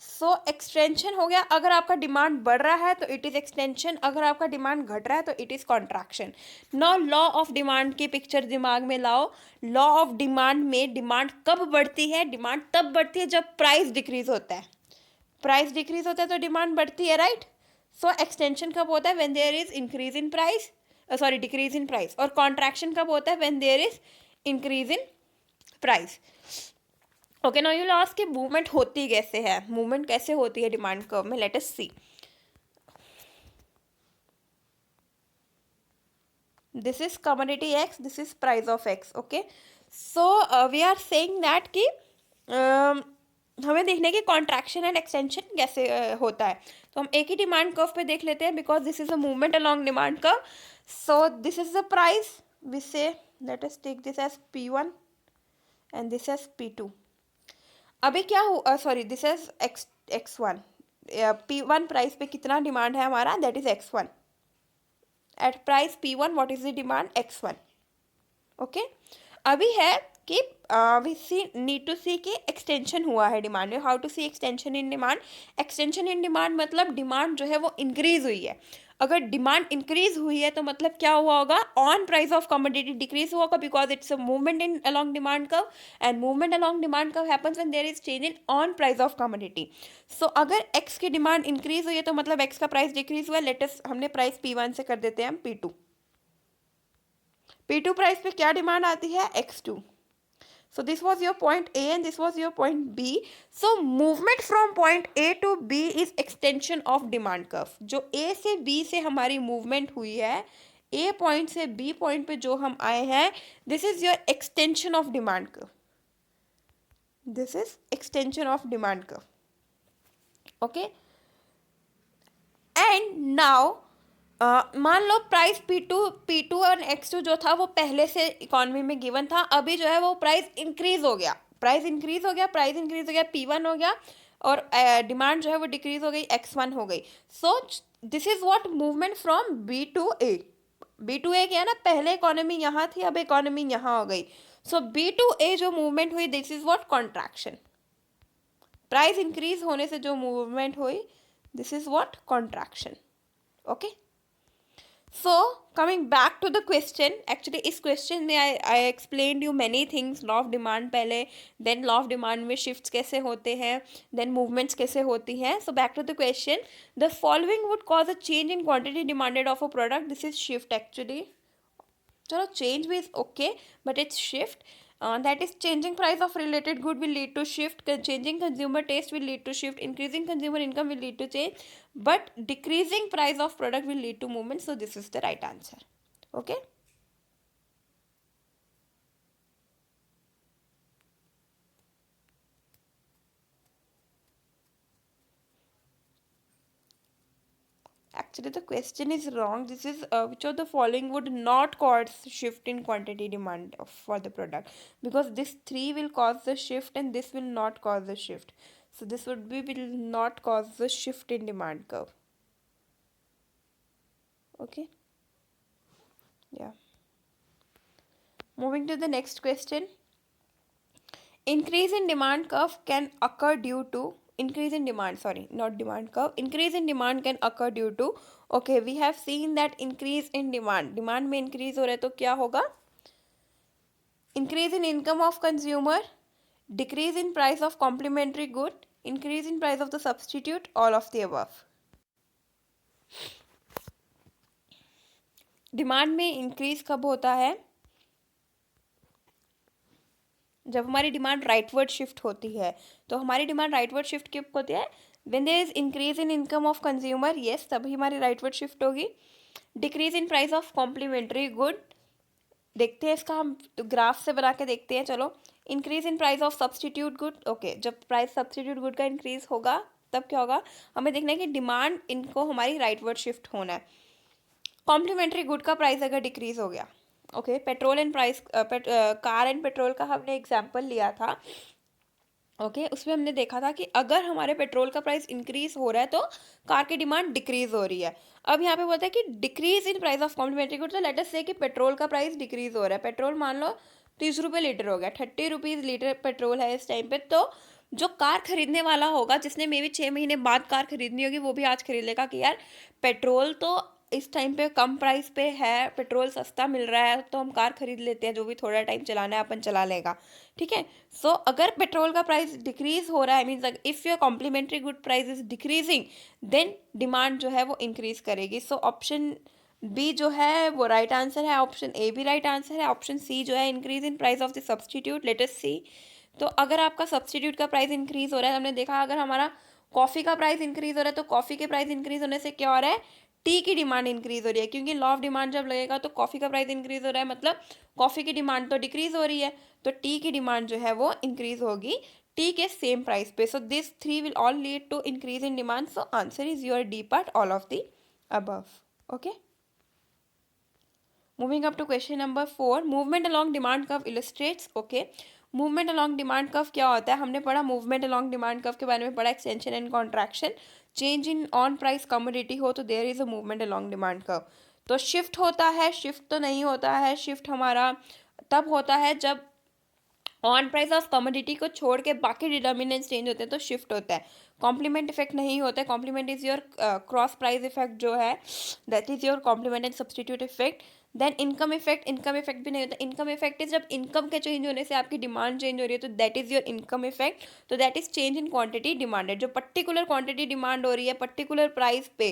So extension हो गया, अगर आपका डिमांड बढ़ रहा है तो इट इज एक्सटेंशन, अगर आपका डिमांड घट रहा है तो it is contraction. Now law of demand की पिक्चर दिमाग में लाओ। लॉ ऑफ डिमांड में डिमांड कब बढ़ती है? डिमांड तब बढ़ती है जब प्राइस डिक्रीज होता है। प्राइस डिक्रीज होता है तो डिमांड बढ़ती है, राइट। सो एक्सटेंशन कब होता है? When there is increase in price, sorry decrease in price. और कॉन्ट्रैक्शन कब होता है? When there is increase in price. Okay, now you will ask कि मूवमेंट होती कैसे है, मूवमेंट कैसे होती है डिमांड कर्व में, let us see. This is commodity X, this is price of X. Okay, so we are saying that कि हमें देखने की कॉन्ट्रैक्शन एंड एक्सटेंशन कैसे होता है। तो हम एक ही डिमांड कर्व पे देख लेते हैं, because this is a movement along demand curve. So this is the price, we say let us take this as P1 and this as P2। अभी क्या हो, sorry this is X1। P1 price पे कितना डिमांड है हमारा? That is X1। At price P1 what is the demand? X1। Okay, अभी है कि we see need to see कि एक्सटेंशन हुआ है डिमांड में। How to see extension in demand? Extension in demand मतलब डिमांड जो है वो इंक्रीज हुई है। अगर डिमांड इंक्रीज हुई है तो मतलब क्या हुआ होगा? On price of commodity decrease हुआ होगा, because it's a movement in along demand curve, and movement along demand curve happens when there is change in on price of commodity. So अगर एक्स की डिमांड इंक्रीज हुई है तो मतलब एक्स का प्राइस डिक्रीज हुआ है। लेटेस्ट हमने प्राइस P1 से कर देते हैं हम P2। P2 प्राइस पे क्या डिमांड आती है? X2। So this was your point A and this was your point B. So movement from point A to B is extension of demand curve. जो A से B से हमारी movement हुई है, A point से B point पे जो हम आए हैं, this is your extension of demand curve. This is extension of demand curve. Okay. And now मान लो प्राइस P2 और X2 जो था वो पहले से इकोनॉमी में गिवन था, अभी जो है वो प्राइस इंक्रीज हो गया, P1 हो गया, और डिमांड जो है वो डिक्रीज हो गई, X1 हो गई। सो this is what movement from B to A। B to A क्या है ना, पहले इकोनॉमी यहाँ थी, अब इकोनॉमी यहाँ हो गई। सो B to A जो मूवमेंट हुई, this is what contraction. Price increase होने से जो मूवमेंट हुई, this is what contraction. Okay, so coming back to the question, actually इस question में I explained you many things। Law of demand पहले, then लॉ ऑफ डिमांड में शिफ्ट्स कैसे होते हैं, then मूवमेंट्स कैसे होती हैं। so back to the question, the following would cause a change in quantity demanded of a product, this is shift actually। चलो चेंज भी is okay but it's shift. That is changing price of related good will lead to shift, changing consumer taste will lead to shift, increasing consumer income will lead to change, but decreasing price of product will lead to movement. So this is the right answer. Okay. Actually, the question is wrong. This is which of the following would not cause shift in quantity demand for the product, because this three will cause the shift and this will not cause the shift. So this would be will not cause the shift in demand curve. Okay. Yeah. Moving to the next question. Increase in demand curve can occur due to increase in demand, sorry, not demand curve. Increase in demand can occur due to, okay, we have seen that increase in demand में increase हो रहा है तो क्या होगा? Increase in income of consumer, decrease in price of complementary good, increase in price of the substitute, all of the above. Demand में इंक्रीज कब होता है? जब हमारी डिमांड राइटवर्ड शिफ्ट होती है. तो हमारी डिमांड राइटवर्ड शिफ्ट कब होती है? When there is increase in income of consumer, yes, तभी हमारी राइटवर्ड शिफ्ट होगी. Decrease in price of complementary good, देखते हैं इसका हम ग्राफ से बना के देखते हैं. चलो, increase in price of substitute good. Okay, जब प्राइस सब्सटीट्यूट गुड का इंक्रीज होगा तब क्या होगा? हमें देखना है कि डिमांड इनको हमारी राइटवर्ड शिफ्ट होना है. कॉम्प्लीमेंट्री गुड का प्राइस अगर डिक्रीज हो गया, okay, petrol and price, car and petrol का हमने एग्जाम्पल लिया था. ओके, उसमें हमने देखा था कि अगर हमारे पेट्रोल का प्राइस इंक्रीज हो रहा है तो कार की डिमांड डिक्रीज हो रही है. अब यहाँ पे बोलता है कि decrease in price of complementary good. तो लेट अस से कि पेट्रोल का प्राइस डिक्रीज हो रहा है. पेट्रोल मान लो 30 रुपये लीटर हो गया, 30 रुपीज़ लीटर पेट्रोल है इस टाइम पे. तो जो कार खरीदने वाला होगा, जिसने मे बी 6 महीने बाद कार खरीदनी होगी, वो भी आज खरीद लेगा कि यार पेट्रोल तो इस टाइम पे कम प्राइस पे है, पेट्रोल सस्ता मिल रहा है, तो हम कार खरीद लेते हैं, जो भी थोड़ा टाइम चलाना है अपन चला लेगा. ठीक है. सो अगर पेट्रोल का प्राइस डिक्रीज हो रहा है, means if your complementary good price is decreasing, then demand जो है वो इंक्रीज करेगी. सो ऑप्शन बी जो है वो राइट आंसर है. ऑप्शन ए भी राइट आंसर है. ऑप्शन सी जो है increase in price of the substitute. Let us see. तो अगर आपका सब्सटीट्यूट का प्राइस इंक्रीज हो रहा है, हमने देखा अगर हमारा कॉफ़ी का प्राइस इंक्रीज हो रहा है तो कॉफ़ी के प्राइस इंक्रीज होने से क्या हो रहा है? टी की डिमांड इंक्रीज हो रही है, क्योंकि लॉ ऑफ डिमांड जब लगेगा तो कॉफ़ी का प्राइस इंक्रीज हो रहा है, मतलब कॉफ़ी की डिमांड तो डिक्रीज हो रही है, तो टी की डिमांड जो है वो इंक्रीज होगी टी के सेम प्राइस पे. So this three will all lead to increase in demand. So answer is your D part, all of the above. Okay. Moving up to question number 4. Movement along demand curve illustrates. Okay, movement along demand curve क्या होता है? हमने पढ़ा मूवमेंट अलॉन्ग डिमांड कर्व के बारे में, पढ़ा extension and contraction. Change in on price commodity हो तो there is a movement along demand curve. तो शिफ्ट होता है, शिफ्ट तो नहीं होता है. शिफ्ट हमारा तब होता है जब ऑन प्राइस ऑफ कमोडिटी को छोड़ के बाकी डिटर्मिनेंट्स चेंज होते हैं तो शिफ्ट होता है. कॉम्प्लीमेंट इफेक्ट नहीं होता है. Complement is your cross price effect जो है, that is your complement and substitute effect. Then income effect, income effect भी नहीं होता. इनकम इफेक्ट इज जब इनकम के चेंज होने से आपकी डिमांड चेंज हो रही है, तो that is your income effect. तो that is change in quantity demanded. जो पर्टिकुलर क्वांटिटी डिमांड हो रही है पर्टिकुलर प्राइस पे,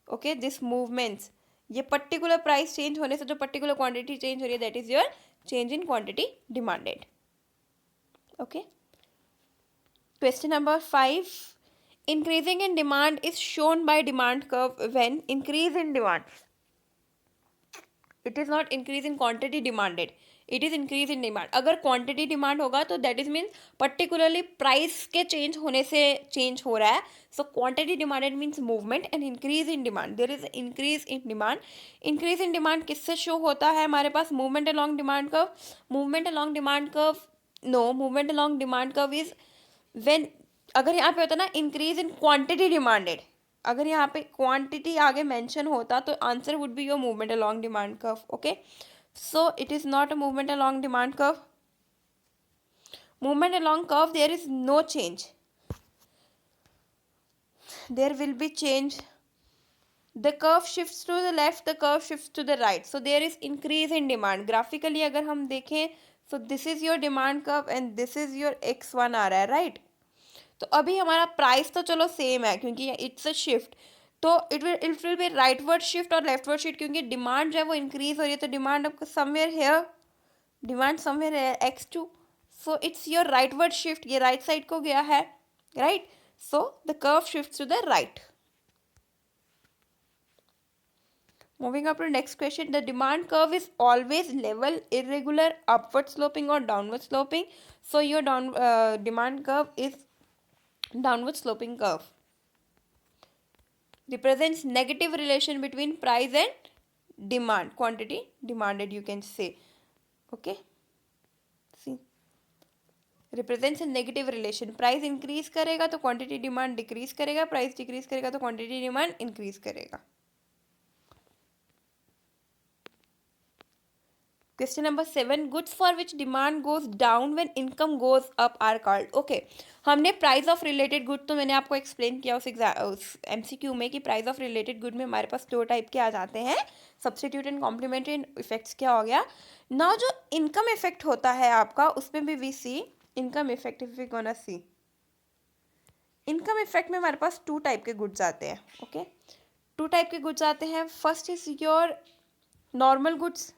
ओके, दिस मूवमेंट्स, ये पर्टिकुलर प्राइस चेंज होने से जो पर्टिकुलर क्वांटिटी चेंज हो रही है, that is your change in quantity demanded. Okay. Question number 5. Increasing in demand is shown by demand curve when increase in demand. It is not increase in quantity demanded. It is increase in demand. अगर quantity demand होगा तो that is means particularly price के change होने से change हो रहा है. So quantity demanded means movement and increase in demand. There is increase in demand. Increase in demand किससे show होता है हमारे पास? Movement along demand curve. Movement along demand curve, no, movement along demand curve is when, अगर यहाँ पे होता ना इंक्रीज इन क्वांटिटी डिमांडेड, अगर यहाँ पे क्वांटिटी आगे मेंशन होता तो answer would be your movement along demand curve. Okay, so it is not a movement along demand curve. Movement along curve there is no change, there will be change. The curve shifts to the left, the curve shifts to the right. So there is increase in demand. Graphically अगर हम देखें, so this is your demand curve and this is your x1 आ रहा है, right? तो अभी हमारा प्राइस तो चलो सेम है क्योंकि इट्स अ शिफ्ट. तो it will be rightward shift और लेफ्टवर्ड शिफ्ट, क्योंकि डिमांड जो है वो इंक्रीज हो रही है, तो डिमांड आपको समवेयर हेयर, डिमांड समवेयर है x2, so it's your rightward shift, ये राइट साइड को गया है, right, so the curve shift to the right. Moving up to the next question, the demand curve is always level, irregular, upward sloping or downward sloping. So your demand curve is downward sloping curve. Represents negative relation between price and demand, quantity demanded, you can say. Okay. See. Represents a negative relation. Price increase करेगा तो quantity demand decrease करेगा, price decrease करेगा तो quantity demand increase करेगा. Question number 7, goods for which demand goes down when income goes up are called. Okay, हमने प्राइस ऑफ रिलेटेड गुड तो मैंने आपको एक्सप्लेन किया उस MCQ में कि प्राइस ऑफ रिलेटेड गुड में हमारे पास दो टाइप के आ जाते हैं, सब्सटीट्यूट एंड कॉम्प्लीमेंट्री इफेक्ट्स. क्या हो गया ना, जो इनकम इफेक्ट होता है आपका, उसमें भी we see income effect. If we gonna see income effect में हमारे पास टू टाइप के गुड्स आते हैं. ओके, टू टाइप के गुड्स आते हैं. First is your normal goods,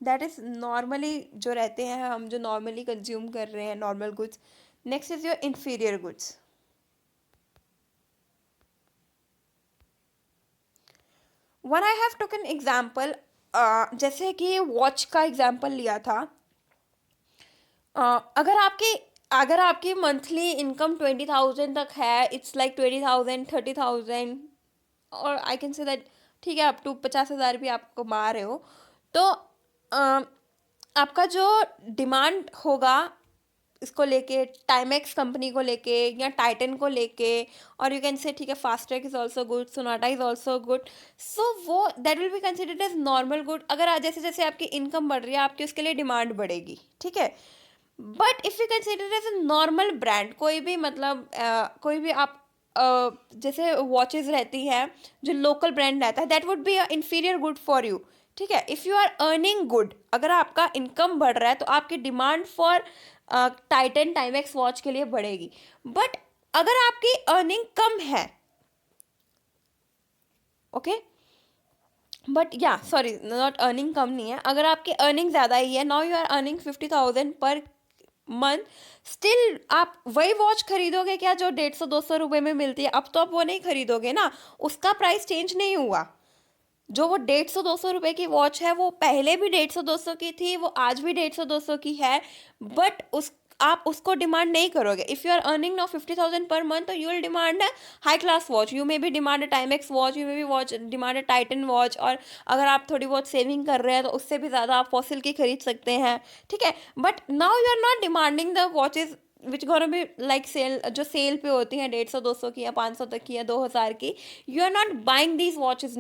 that is normally जो रहते हैं, हम जो नॉर्मली कंज्यूम कर रहे हैं, normal goods. Next is your inferior goods. One I have took an example, जैसे कि वॉच का एग्जाम्पल लिया था. अगर आपकी मंथली इनकम 20,000 तक है, इट्स लाइक 20,000 30,000 और आई कैन से दैट, ठीक है, अप टू 50,000 भी आप कमा रहे हो, तो आपका जो डिमांड होगा इसको लेके, टाइमेक्स कंपनी को लेके या टाइटन को लेके, और यू कैन से ठीक है Fastrack is also good, Sonata is also good, so वो that will be considered as normal good. अगर जैसे जैसे आपकी इनकम बढ़ रही है, आपकी उसके लिए डिमांड बढ़ेगी, ठीक है. But if you consider as a normal brand, कोई भी मतलब कोई भी आप जैसे वॉचेस रहती है जो लोकल ब्रांड रहता है, that would be inferior good for you, ठीक है. If you are earning good, अगर आपका इनकम बढ़ रहा है तो आपकी demand for Titan Timex watch के लिए बढ़ेगी. बट अगर आपकी अर्निंग कम है, ओके, बट या सॉरी नॉट अर्निंग कम नहीं है, अगर आपकी अर्निंग ज़्यादा ही है, now you are earning 50,000 per month, still आप वही वॉच खरीदोगे क्या जो 150-200 रुपये में मिलती है? अब तो आप वो नहीं खरीदोगे ना, उसका प्राइस चेंज नहीं हुआ. जो वो 150-200 रुपये की वॉच है, वो पहले भी 150-200 की थी, वो आज भी 150-200 की है, बट आप उसको डिमांड नहीं करोगे. If you are earning now 50,000 per month, तो you will demand high class watch, you may be demand Timex watch, you may be watch demand Titan watch, और अगर आप थोड़ी बहुत सेविंग कर रहे हैं तो उससे भी ज़्यादा आप फॉसिल की खरीद सकते हैं, ठीक है. But now you are not demanding the watches which gonna be like sale, जो सेल पे होती हैं 150-200 की या 500 तक की या 2,000 की. You are not buying these watches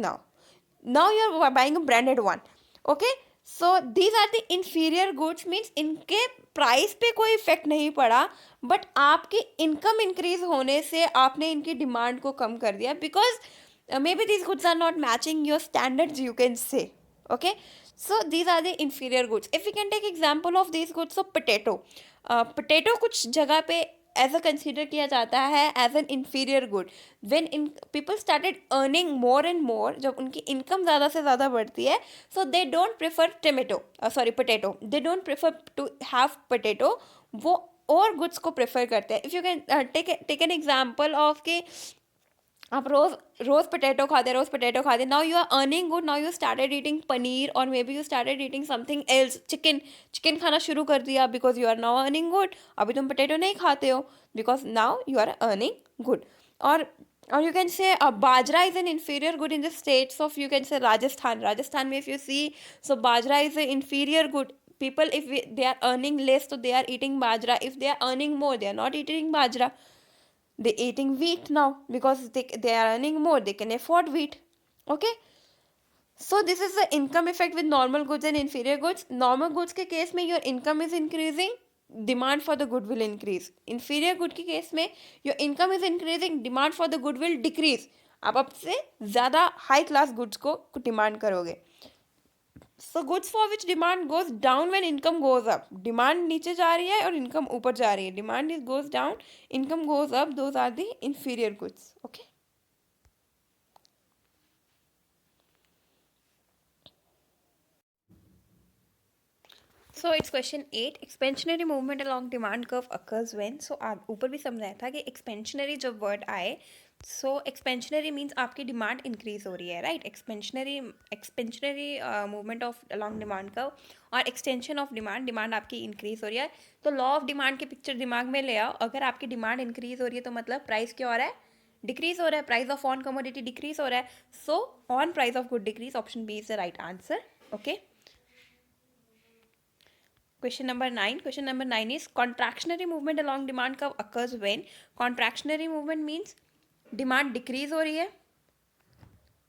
now you are buying a branded one. Okay, so these are the inferior goods, means इनके प्राइस पे कोई इफेक्ट नहीं पड़ा, बट आपकी इनकम इंक्रीज होने से आपने इनकी डिमांड को कम कर दिया, because may be these goods are not matching your standards, you can say. Okay, so these are the inferior goods. If we can take example of these goods, so potato कुछ जगह पे एज अ कंसिडर किया जाता है as an inferior good. When in people started earning more and more, जब उनकी इनकम ज़्यादा से ज़्यादा बढ़ती है, so they don't prefer potato, they don't prefer to have potato, वो और गुड्स को प्रेफर करते हैं. If you can take an example of कि आप रोज पोटैटो खाते, now you are earning good, now you started eating paneer, और maybe you started eating something else, chicken खाना शुरू कर दिया, because you are now earning good. अभी तुम पोटैटो नहीं खाते हो, because now you are earning good. और you can say bajra is an inferior good in the states of, you can say Rajasthan में if you see, so bajra is a inferior good. People, if they are earning less, so they are eating bajra. If they are earning more, they are not eating bajra. They eating wheat now, because they are earning more, they can afford wheat. Okay, so this is the income effect with normal goods and inferior goods. Normal goods के केस में your income is increasing, demand for the good will increase. Inferior good के केस में your income is increasing, demand for the good will decrease. आप अब से ज़्यादा high class goods को डिमांड करोगे. So goods for which demand goes down when income goes up. Demand नीचे जा रही है और income ऊपर जा रही है. Demand goes down, income goes up. Those are the inferior goods. Okay. So it's question 8, expansionary movement along demand curve occurs when. So आप ऊपर भी समझाया था कि एक्सपेंशनरी जब वर्ड आए, सो एक्सपेंशनरी मीन्स आपकी डिमांड इंक्रीज हो रही है, right. Expansionary movement of along demand curve और एक्सटेंशन ऑफ डिमांड आपकी इंक्रीज हो रही है। तो लॉ ऑफ डिमांड की पिक्चर दिमाग में ले आओ। अगर आपकी डिमांड इंक्रीज हो रही है तो मतलब प्राइस क्या हो रहा है, डिक्रीज हो रहा है। Price of on commodity decrease हो रहा है, so own price of good decrease, option B is the right answer. Okay, question number 9. Question number 9 is contractionary movement along demand curve occurs when contractionary movement means demand decrease हो रही है,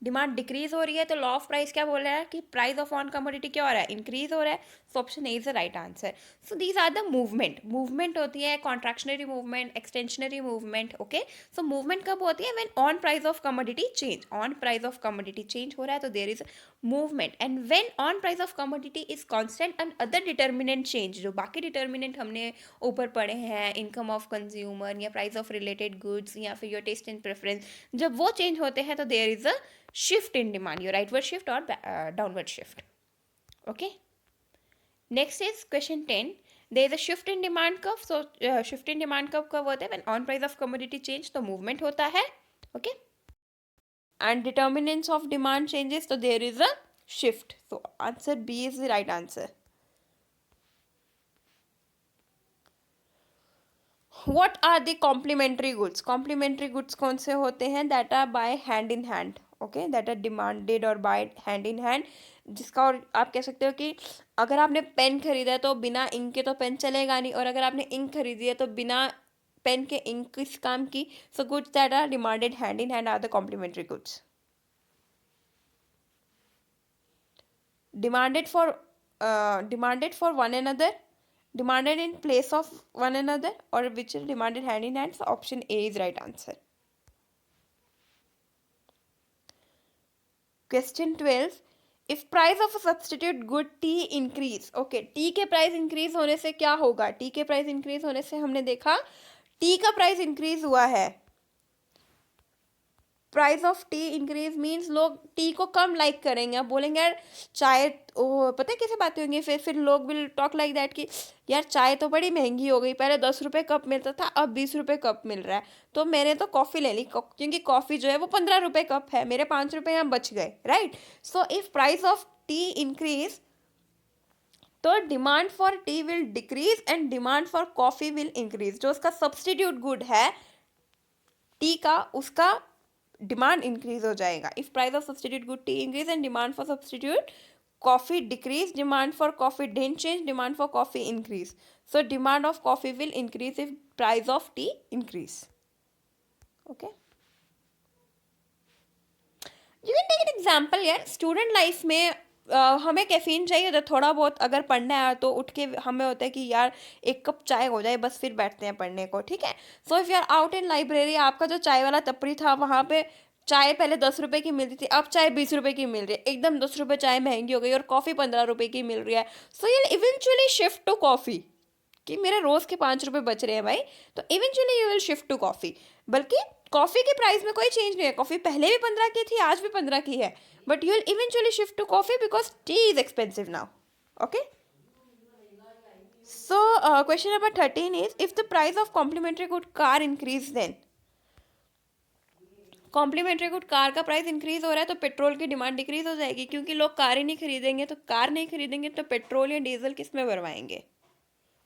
डिमांड डिक्रीज हो रही है। तो लॉ ऑफ प्राइस क्या बोल रहा है कि प्राइस ऑफ ऑन कमोडिटी क्या हो रहा है, इंक्रीज हो रहा है। So option A is the right answer. So these are the movement होती है contractionary movement, extensionary movement. Okay, so movement कब होती है, when own price of commodity change, own price of commodity change हो रहा है तो there is movement. And when own price of commodity is constant and other determinant change, जो बाकी डिटर्मिनेंट हमने ऊपर पढ़े हैं, इनकम ऑफ कंज्यूमर या प्राइस ऑफ रिलेटेड गुड्स या फिर योर टेस्ट एंड प्रेफरेंस, जब वो चेंज होते हैं तो there is a shift in demand, your rightward shift or downward shift. Okay, next is question 10. There is a shift in demand curve. So shift in demand curve कब होता है, when on price of commodity change, तो movement होता है. Okay, and determinants of demand changes, so there is a shift. So answer B is the right answer. What are the complementary goods? Complementary goods कौन से होते हैं, that are by hand in hand. Okay, that are demanded और बाय हैंड इन हैंड, जिसका और आप कह सकते हो कि अगर आपने पेन खरीदा है तो बिना इंक के तो पेन चलेगा नहीं, और अगर आपने इंक खरीदी है तो बिना पेन के इंक किस काम की। So goods that are demanded hand in hand are the complementary goods. Demanded for one another, demanded in place of one another, or which is demanded hand in hand. So option A is right answer. Question 12. If price of a substitute good T increase, okay, T के प्राइस इंक्रीज होने से क्या होगा, T के प्राइस इंक्रीज होने से हमने देखा T का प्राइस इंक्रीज हुआ है, price of tea increase means लोग टी को कम लाइक करेंगे। अब बोलेंगे यार चाय, पता है कैसे बातें होंगी, फिर लोग विल टॉक लाइक दैट कि यार चाय तो बड़ी महंगी हो गई, पहले 10 रुपये कप मिलता था अब 20 रुपये कप मिल रहा है, तो मैंने तो कॉफ़ी ले ली, क्योंकि कॉफ़ी जो है वो 15 रुपये कप है, मेरे 5 रुपये यहाँ बच गए, right. So if price of tea increase तो demand for tea will decrease and demand for coffee will increase. जो उसका सब्सटीट्यूट गुड है टी का, उसका डिमांड इंक्रीज हो जाएगा। If price of substitute good tea increase and demand for substitute coffee decrease, demand for coffee didn't change, demand for coffee increase. So demand of coffee will increase if price of tea increase. Okay, you can take an example यार, स्टूडेंट लाइफ में हमें कैफीन चाहिए तो थोड़ा बहुत अगर पढ़ना है तो उठ के हमें होता है कि यार एक कप चाय हो जाए, बस फिर बैठते हैं पढ़ने को, ठीक है। So if you are out in library, आपका जो चाय वाला टपरी था वहाँ पे चाय पहले 10 रुपये की मिलती थी, अब चाय 20 रुपये की मिल रही है, एकदम 10 रुपये चाय महंगी हो गई और कॉफ़ी 15 रुपये की मिल रही है। So you eventually shift to coffee, कि मेरे रोज़ के 5 रुपये बच रहे हैं भाई, तो eventually you will shift to coffee. बल्कि कॉफ़ी के प्राइस में कोई चेंज नहीं है, कॉफ़ी पहले भी 15 की थी, आज भी 15 की है, but you will eventually shift to coffee because tea is expensive now. Okay, so question number 13 is, if the price of complimentary good car increase, then complementary good car का प्राइस इंक्रीज हो रहा है तो पेट्रोल की डिमांड डिक्रीज हो जाएगी, क्योंकि लोग कार ही नहीं खरीदेंगे, तो कार नहीं खरीदेंगे तो पेट्रोल या डीजल किस में भरवाएंगे।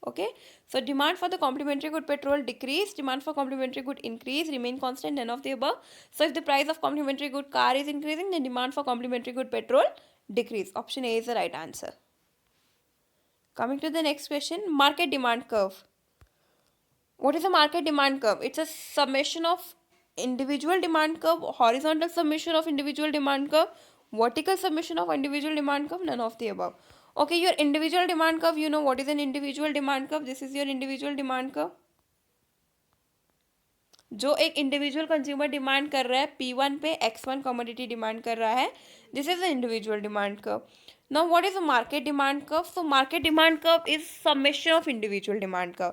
Okay, so demand for the complementary good petrol decrease, demand for complementary good increase, remain constant, none of the above. So if the price of complementary good car is increasing, then demand for complementary good petrol decrease. Option A is the right answer. Coming to the next question, market demand curve. What is a market demand curve? It's a summation of individual demand curve, horizontal summation of individual demand curve, vertical summation of individual demand curve, none of the above. Okay, your individual demand curve, you know what is an individual demand curve? This is your individual demand curve. जो एक इंडिविजुअल कंज्यूमर डिमांड कर रहा है P1 पे X1 कमोडिटी डिमांड कर रहा है, this is the individual demand curve. Now what is a market demand curve? So market demand curve is summation of individual demand curve.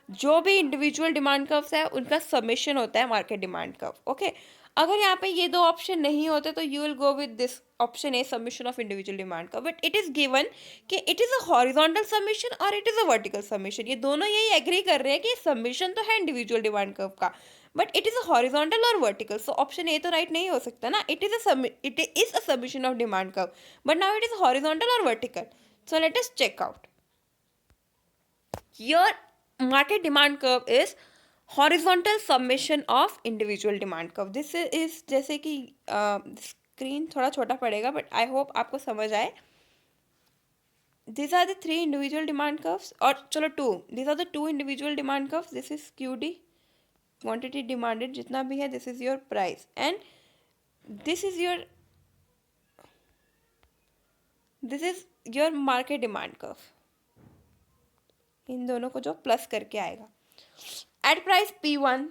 जो भी इंडिविजुअल डिमांड कर्व्स है उनका समेशन होता है मार्केट डिमांड कर्व. ओके, अगर यहाँ पे ये दो ऑप्शन नहीं होते तो you will go with this option A, submission of individual demand curve, but it is given कि it is a horizontal submission और it is a vertical submission. ये दोनों यही एग्री कर रहे हैं कि सबमिशन तो है इंडिविजुअल डिमांड कर्व का, but it is a horizontal और वर्टिकल। सो ऑप्शन ए तो राइट नहीं हो सकता ना, it is a submission of demand curve, but now it is horizontal और vertical. So let us check out. Your market demand curve is horizontal summation of individual demand curve. This is जैसे कि स्क्रीन थोड़ा छोटा पड़ेगा बट आई होप आपको समझ आए। These are the three individual demand curves, और चलो to, these are the two individual demand curves. This is QD, quantity demanded, जितना भी है, this is your price, and this is your market demand curve. इन दोनों को जो प्लस करके आएगा at price P1,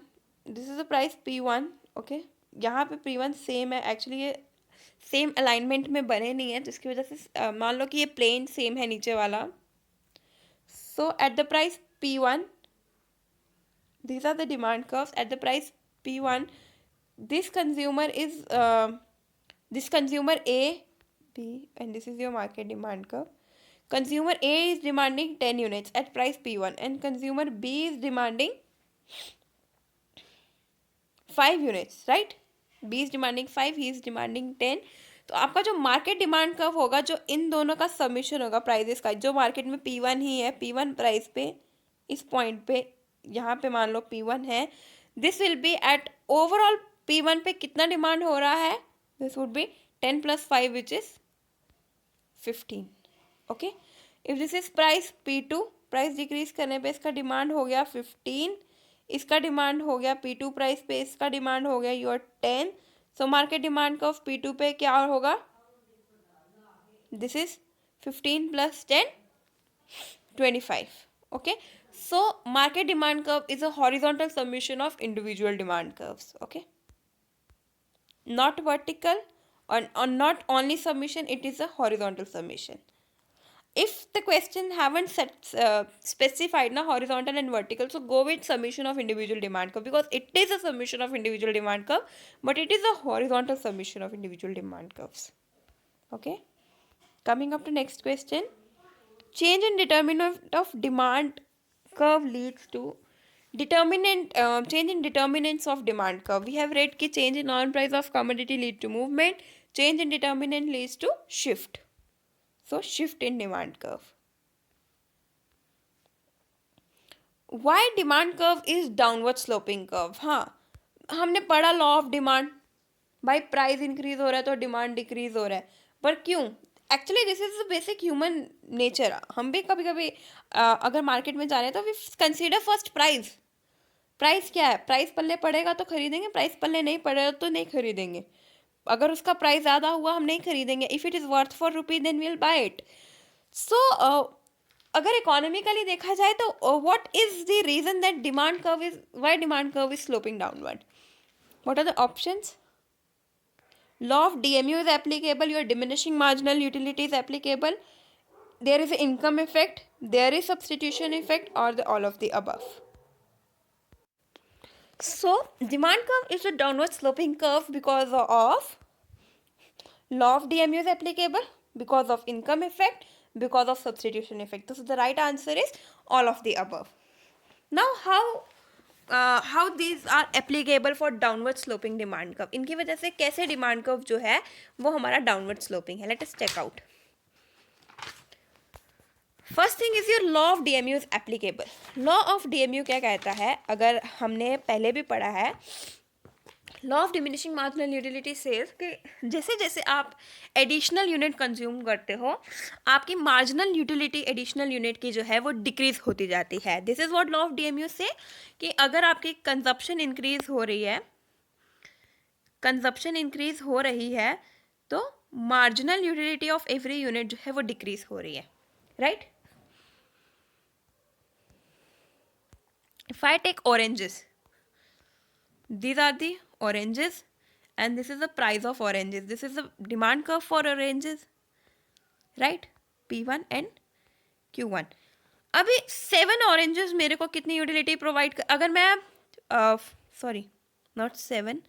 this is the price P1, okay. यहाँ पे P1 सेम है, एक्चुअली ये सेम अलाइनमेंट में बने नहीं है, जिसकी वजह से मान लो कि ये प्लेन सेम है नीचे वाला। So at the price P1, these are the demand curves at the price P1, this consumer A, B, and this is your market demand curve. Consumer A is demanding 10 units at price P1 and consumer B is demanding 5 units, right? B is demanding 5, he is demanding 10. तो आपका जो मार्केट डिमांड कर्व होगा, जो इन दोनों का सबमिशन होगा प्राइजेस का, जो मार्केट में P1 ही है, P1 प्राइस पे इस पॉइंट पे, यहाँ पे मान लो P1 है, this will be at overall P1 पे कितना डिमांड हो रहा है, this would be 10 + 5 which is 15, okay. If this is price P2, price decrease करने पे इसका डिमांड हो गया 15, इसका डिमांड हो गया P2 प्राइस पे, इसका डिमांड हो गया your 10। So market demand curve P2 पे क्या होगा, this is 15 + 10 25, okay. So market demand curve is a horizontal summation of individual demand curves, okay, not vertical, or not only summation, it is a horizontal summation. If the question haven't specified na horizontal and vertical, so go with summation of individual demand curve, because it is a summation of individual demand curve, but it is a horizontal summation of individual demand curves, okay. Coming up to next question, change in determinant of demand curve leads to change in determinants of demand curve. We have read कि change in on price of commodity lead to movement, change in determinant leads to shift. So shift in demand curve. Why demand curve is downward sloping curve? हाँ, हमने पढ़ा लॉ ऑफ डिमांड, भाई प्राइस इंक्रीज हो रहा है तो डिमांड डिक्रीज हो रहा है, पर क्यों? Actually this is the basic human nature. हम भी कभी कभी अगर मार्केट में जा रहे हैं तो we consider first price. Price क्या है, प्राइस पल्ले पड़ेगा तो खरीदेंगे, प्राइस पल्ले नहीं पड़ेगा तो नहीं खरीदेंगे। अगर उसका प्राइस ज़्यादा हुआ हम नहीं खरीदेंगे, if it is worth four rupee then we'll buy it. So अगर इकोनॉमिकली देखा जाए तो what is the reason that demand curve is, why demand curve is sloping downward? What are the options? Law of DMU is applicable, your diminishing marginal utility is applicable, there is an income effect, there is substitution effect, or all of the above. So demand curve is a downward sloping curve because of law of DMU is applicable, because of income effect, because of substitution effect. So the right answer is all of the above. Now how these are applicable for downward sloping demand curve? इनकी वजह से कैसे डिमांड कर्व जो है वो हमारा डाउनवर्ड स्लोपिंग है? Let us check out. First thing is your law of DMU is applicable. Law of DMU क्या कहता है, अगर हमने पहले भी पढ़ा है, law of diminishing marginal utility says कि जैसे जैसे आप एडिशनल यूनिट कंज्यूम करते हो, आपकी मार्जिनल यूटिलिटी एडिशनल यूनिट की जो है वो डिक्रीज होती जाती है। This is what law of DMU से, कि अगर आपकी कंजप्शन इंक्रीज हो रही है, कंजप्शन इंक्रीज हो रही है तो marginal utility of every unit जो है वो डिक्रीज हो रही है, right? If I take oranges, these are the oranges and this is the price of oranges, this is the demand curve for oranges, right? P1 and Q1। अभी 7 ऑरेंजेस मेरे को कितनी यूटिलिटी प्रोवाइड कर, अगर मैं सॉरी नॉट 7,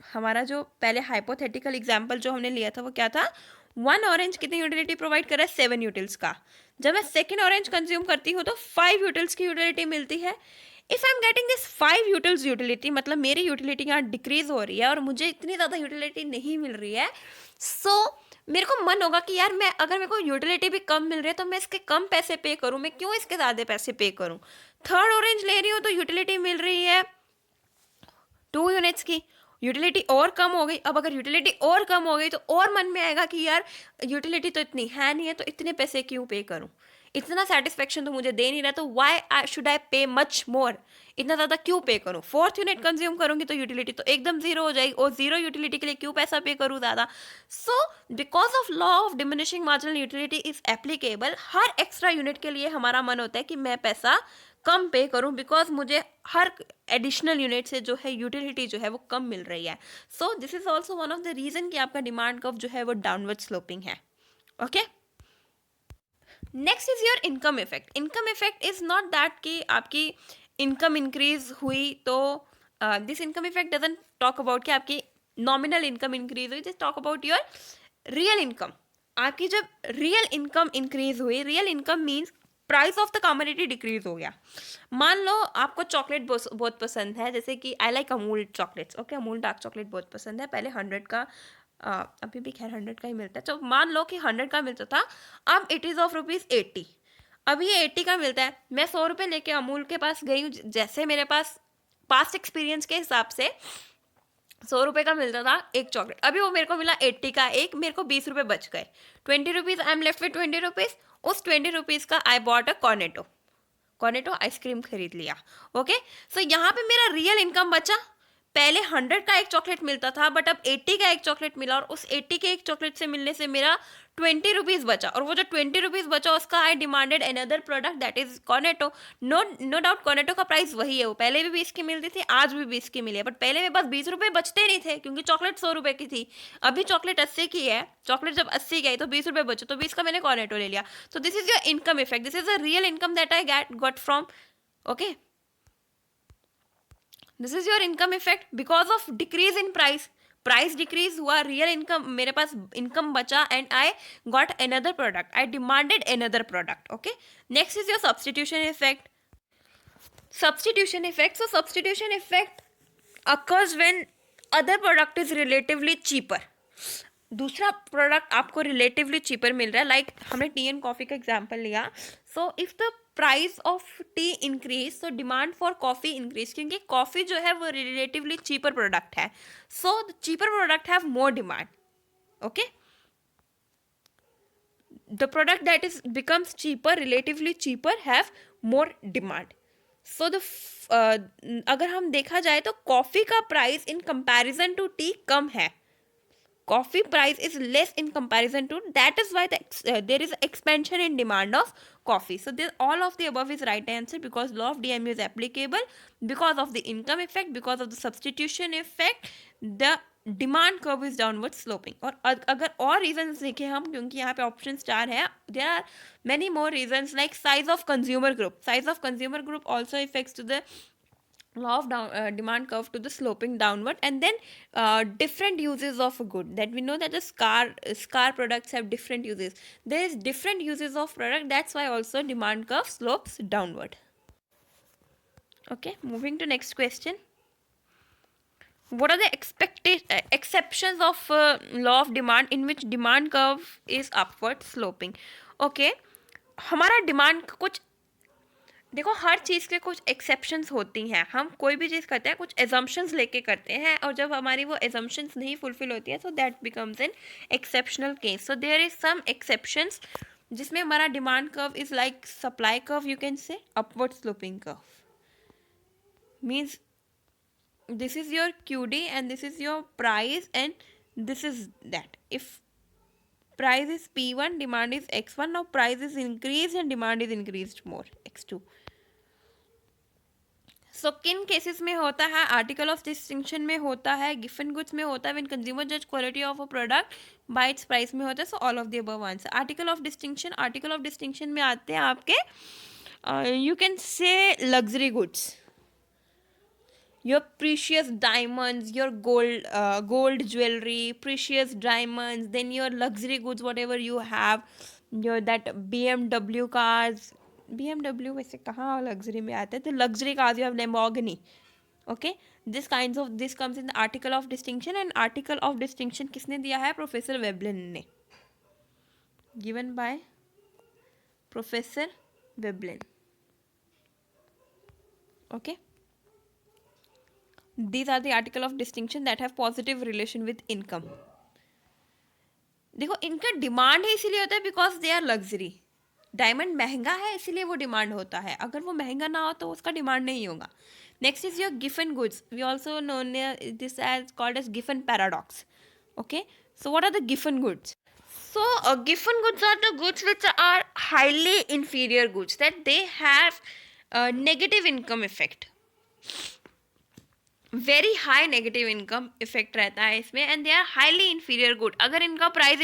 हमारा जो पहले हाइपोथेटिकल एग्जाम्पल जो हमने लिया था वो क्या था, 1 ऑरेंज कितनी यूटिलिटी प्रोवाइड कर रहा है, 7 यूटिल्स का। जब मैं सेकेंड ऑरेंज कंज्यूम करती हूँ तो 5 यूटिल्स की यूटिलिटी मिलती है। If I am getting this 5 utils utility, मतलब मेरी यूटिलिटी यहाँ डिक्रीज हो रही है और मुझे इतनी ज़्यादा यूटिलिटी नहीं मिल रही है, सो मेरे को मन होगा कि यार मैं, अगर मेरे को यूटिलिटी भी कम मिल रही है तो मैं इसके कम पैसे पे करूँ, मैं क्यों इसके ज़्यादा पैसे पे करूँ। थर्ड ऑरेंज ले रही हूँ तो यूटिलिटी मिल रही है 2 यूनिट्स की, यूटिलिटी और कम हो गई। अब अगर यूटिलिटी और कम हो गई तो और मन में आएगा कि यार यूटिलिटी तो इतनी है नहीं है, तो इतने पैसे क्यों पे करूं, इतना सेटिस्फेक्शन तो मुझे दे नहीं रहा, तो वाई शुड आई पे मच मोर, इतना ज़्यादा क्यों पे करूं। फोर्थ यूनिट कंज्यूम करूंगी तो यूटिलिटी तो एकदम जीरो हो जाएगी, और जीरो यूटिलिटी के लिए क्यों पैसा पे करूं ज़्यादा। So because of law of diminishing marginal utility is applicable, her extra unit के लिए हमारा मन होता है कि मैं पैसा कम पे करूं, बिकॉज मुझे हर एडिशनल यूनिट से जो है यूटिलिटी जो है वो कम मिल रही है। So this is also one of the reason कि आपका डिमांड कर्व जो है वो डाउनवर्ड स्लोपिंग है। Okay, next is your income effect. Income effect is not that कि आपकी इनकम इंक्रीज हुई तो this income effect doesn't talk about कि आपकी नॉमिनल इनकम इंक्रीज हुई, this talk about your real income. आपकी जब रियल इनकम इंक्रीज हुई, real income means price of the commodity decrease हो गया। मान लो आपको चॉकलेट बहुत पसंद है, जैसे कि I like Amul chocolates, okay, Amul dark chocolate बहुत पसंद है, पहले 100 का, अभी भी खैर 100 का ही मिलता है, तो मान लो कि 100 का मिलता था, अब इट इज़ ऑफ ₹80। अब ये 80 का मिलता है, मैं 100 रुपये लेके अमूल के पास गई हूँ, जैसे मेरे पास पास्ट एक्सपीरियंस के हिसाब से 100 रुपये का मिलता था एक चॉकलेट, अभी वो मेरे को मिला 80 का एक, मेरे को 20 रुपये बच गए, 20 rupees, I am left with 20 rupees. उस 20 रुपीज़ का I bought a Cornetto ice cream खरीद लिया। ओके, सो यहाँ पे मेरा रियल इनकम बचा, पहले 100 का एक चॉकलेट मिलता था, बट अब 80 का एक चॉकलेट मिला, और उस 80 के एक चॉकलेट से मिलने से मेरा 20 रुपीज़ बचा, और वो जो 20 रुपीज़ बचा उसका I demanded another product that is Cornetto. No doubt Cornetto का प्राइस वही है, वो पहले भी 20 की मिलती थी, आज भी 20 की मिली है, बट पहले मेरे पास 20 रुपये बचते नहीं थे क्योंकि चॉकलेट 100 रुपये की थी। अभी चॉकलेट 80 की है, चॉकलेट जब 80 की आई तो 20 रुपये बचे, तो 20 का मैंने कॉर्नेटो ले लिया। तो this is your income effect, this is the real income that I got from, okay, this is your income effect because of decrease in price decrease हुआ, रियल इनकम, मेरे पास इनकम बचा, and I got another product, I demanded another product. Okay, next is your substitution effect. Substitution effect, so substitution effect occurs when other product is relatively cheaper. दूसरा प्रोडक्ट आपको रिलेटिवली चीपर मिल रहा है, लाइक हमने टी एंड कॉफ़ी का एग्जाम्पल लिया, so if the price of tea increase तो डिमांड फॉर कॉफ़ी इंक्रीज, क्योंकि कॉफ़ी जो है वो रिलेटिवली चीपर प्रोडक्ट है, so the cheaper product have more demand. Okay, the product that is becomes cheaper, relatively cheaper, have more demand. So the अगर हम देखा जाए तो कॉफ़ी का price in comparison to tea कम है, coffee price is less in comparison to, that is why there is expansion in demand of coffee. So all of the above is right answer, because law of DMU is applicable because of the income effect, because of the substitution effect, the demand curve is downward sloping. और अगर और reasons देखें हम, क्योंकि यहाँ पे option 4 है, there are many more reasons like size of consumer group also affects to the law of demand curve to the sloping downward, and then different uses of a good, that we know that the scar products have different uses, there is different uses of product, that's why also demand curve slopes downward. Okay, moving to next question. What are the exceptions of law of demand in which demand curve is upward sloping? Okay, हमारा डिमांड कुछ, देखो हर चीज़ के कुछ एक्सेप्शंस होती हैं, हम कोई भी चीज़ करते हैं कुछ एजम्पशंस लेके करते हैं, और जब हमारी वो एजम्पशंस नहीं फुलफिल होती है, so that becomes an exceptional case. So there is some exceptions जिसमें हमारा demand curve is like supply curve, you can say upward sloping curve, means this is your QD and this is your price and this is that, if price is P1, demand is X1, now price is increased and demand is increased more, X2. सो किन केसेस में होता है, आर्टिकल ऑफ डिस्टिंक्शन में होता है, गिवन गुड्स में होता है, व्हेन कंज्यूमर जज quality of a product bye its price में होता है, सो all of the above answer. Article of distinction में आते हैं आपके, यू कैन से luxury goods, your precious diamonds, your gold jewelry, precious diamonds, then your luxury goods, whatever you have, your that BMW cars. BMW वैसे कहाँ luxury में आता है? तो luxury cars, you have Lamborghini. Okay, this comes in the article of distinction, and article of distinction किसने दिया है? प्रोफेसर वेबलिन ने, given by professor Veblen. Okay, these are the article of distinction that have positive relation with income. देखो, इनका डिमांड है इसीलिए होता है because they are luxury. Diamond महंगा है इसीलिए वो डिमांड होता है, अगर वो महंगा ना हो तो उसका डिमांड नहीं होगा. Next is your Giffen goods. We also known this as called as Giffen paradox. Okay, so what are the Giffen goods? So, giffen goods are the goods which are highly inferior goods, that they have a negative income effect. Very high negative income effect रहता है इसमें, and they are highly inferior good. अगर इनका प्राइस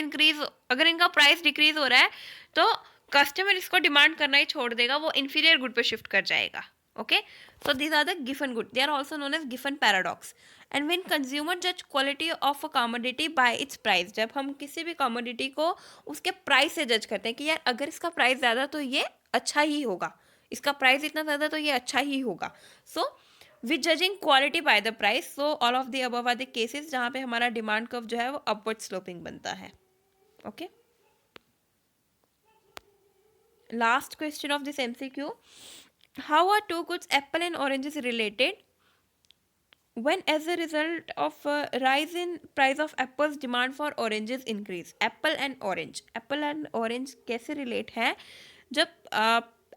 डिक्रीज हो रहा है तो कस्टमर इसको डिमांड करना ही छोड़ देगा, वो इंफीरियर गुड पे शिफ्ट कर जाएगा. Okay, so these are the Giffen good. They are also known as Giffen paradox. And when consumer जज quality of a commodity by its price, जब हम किसी भी कमोडिटी को उसके प्राइस से जज करते हैं कि यार अगर इसका प्राइस ज़्यादा तो ये अच्छा ही होगा, इसका प्राइस इतना ज़्यादा तो ये अच्छा ही होगा. So with judging quality by the price, so all of the above are the cases जहाँ पे हमारा डिमांड कर्व जो है वो अपवर्ड स्लोपिंग बनता है. Okay, last question of this MCQ. How are two goods apple and oranges related? When as a result of a rise in price of apples, demand for oranges increase. Apple and orange कैसे relate है? जब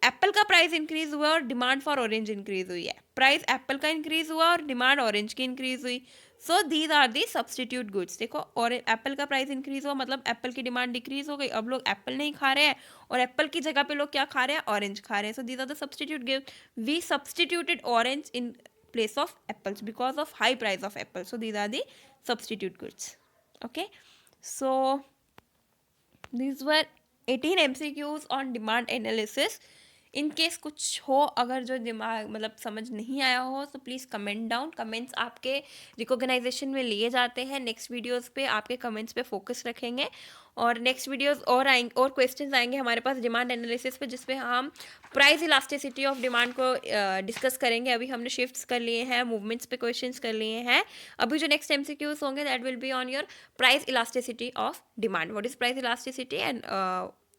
एप्पल का प्राइस इंक्रीज हुआ और डिमांड फॉर ऑरेंज इंक्रीज हुई है, प्राइस एप्पल का इंक्रीज हुआ और डिमांड ऑरेंज की इंक्रीज हुई. So these are the substitute goods. देखो, और एप्पल का प्राइस इंक्रीज हुआ मतलब एप्पल की डिमांड डिक्रीज हो गई, अब लोग एप्पल नहीं खा रहे हैं और एप्पल की जगह पे लोग क्या खा रहे हैं? ऑरेंज खा रहे हैं. So these are the substitute give. We substituted orange in place of apples because of high price of apples. So these are the substitute goods. Okay, so these were 18 MCQs on demand analysis. In case कुछ हो अगर जो दिमाग मतलब समझ नहीं आया हो तो प्लीज़ कमेंट डाउन. कमेंट्स आपके रिकॉग्नाइजेशन में लिए जाते हैं. नेक्स्ट वीडियोस पे आपके कमेंट्स पे फोकस रखेंगे और नेक्स्ट वीडियोस और आएंगे और क्वेश्चंस आएंगे हमारे पास डिमांड एनालिसिस पे, जिसपे हम प्राइस इलास्टिसिटी ऑफ डिमांड को डिस्कस करेंगे. अभी हमने शिफ्ट्स कर लिए हैं, मूवमेंट्स पे क्वेश्चंस कर लिए हैं. अभी जो नेक्स्ट MCQs होंगे that will be on your price elasticity of demand. What is price elasticity and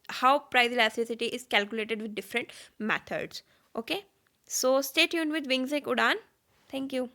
how price elasticity is calculated with different methods. Okay, so stay tuned with Wings Ek Udan. Thank you.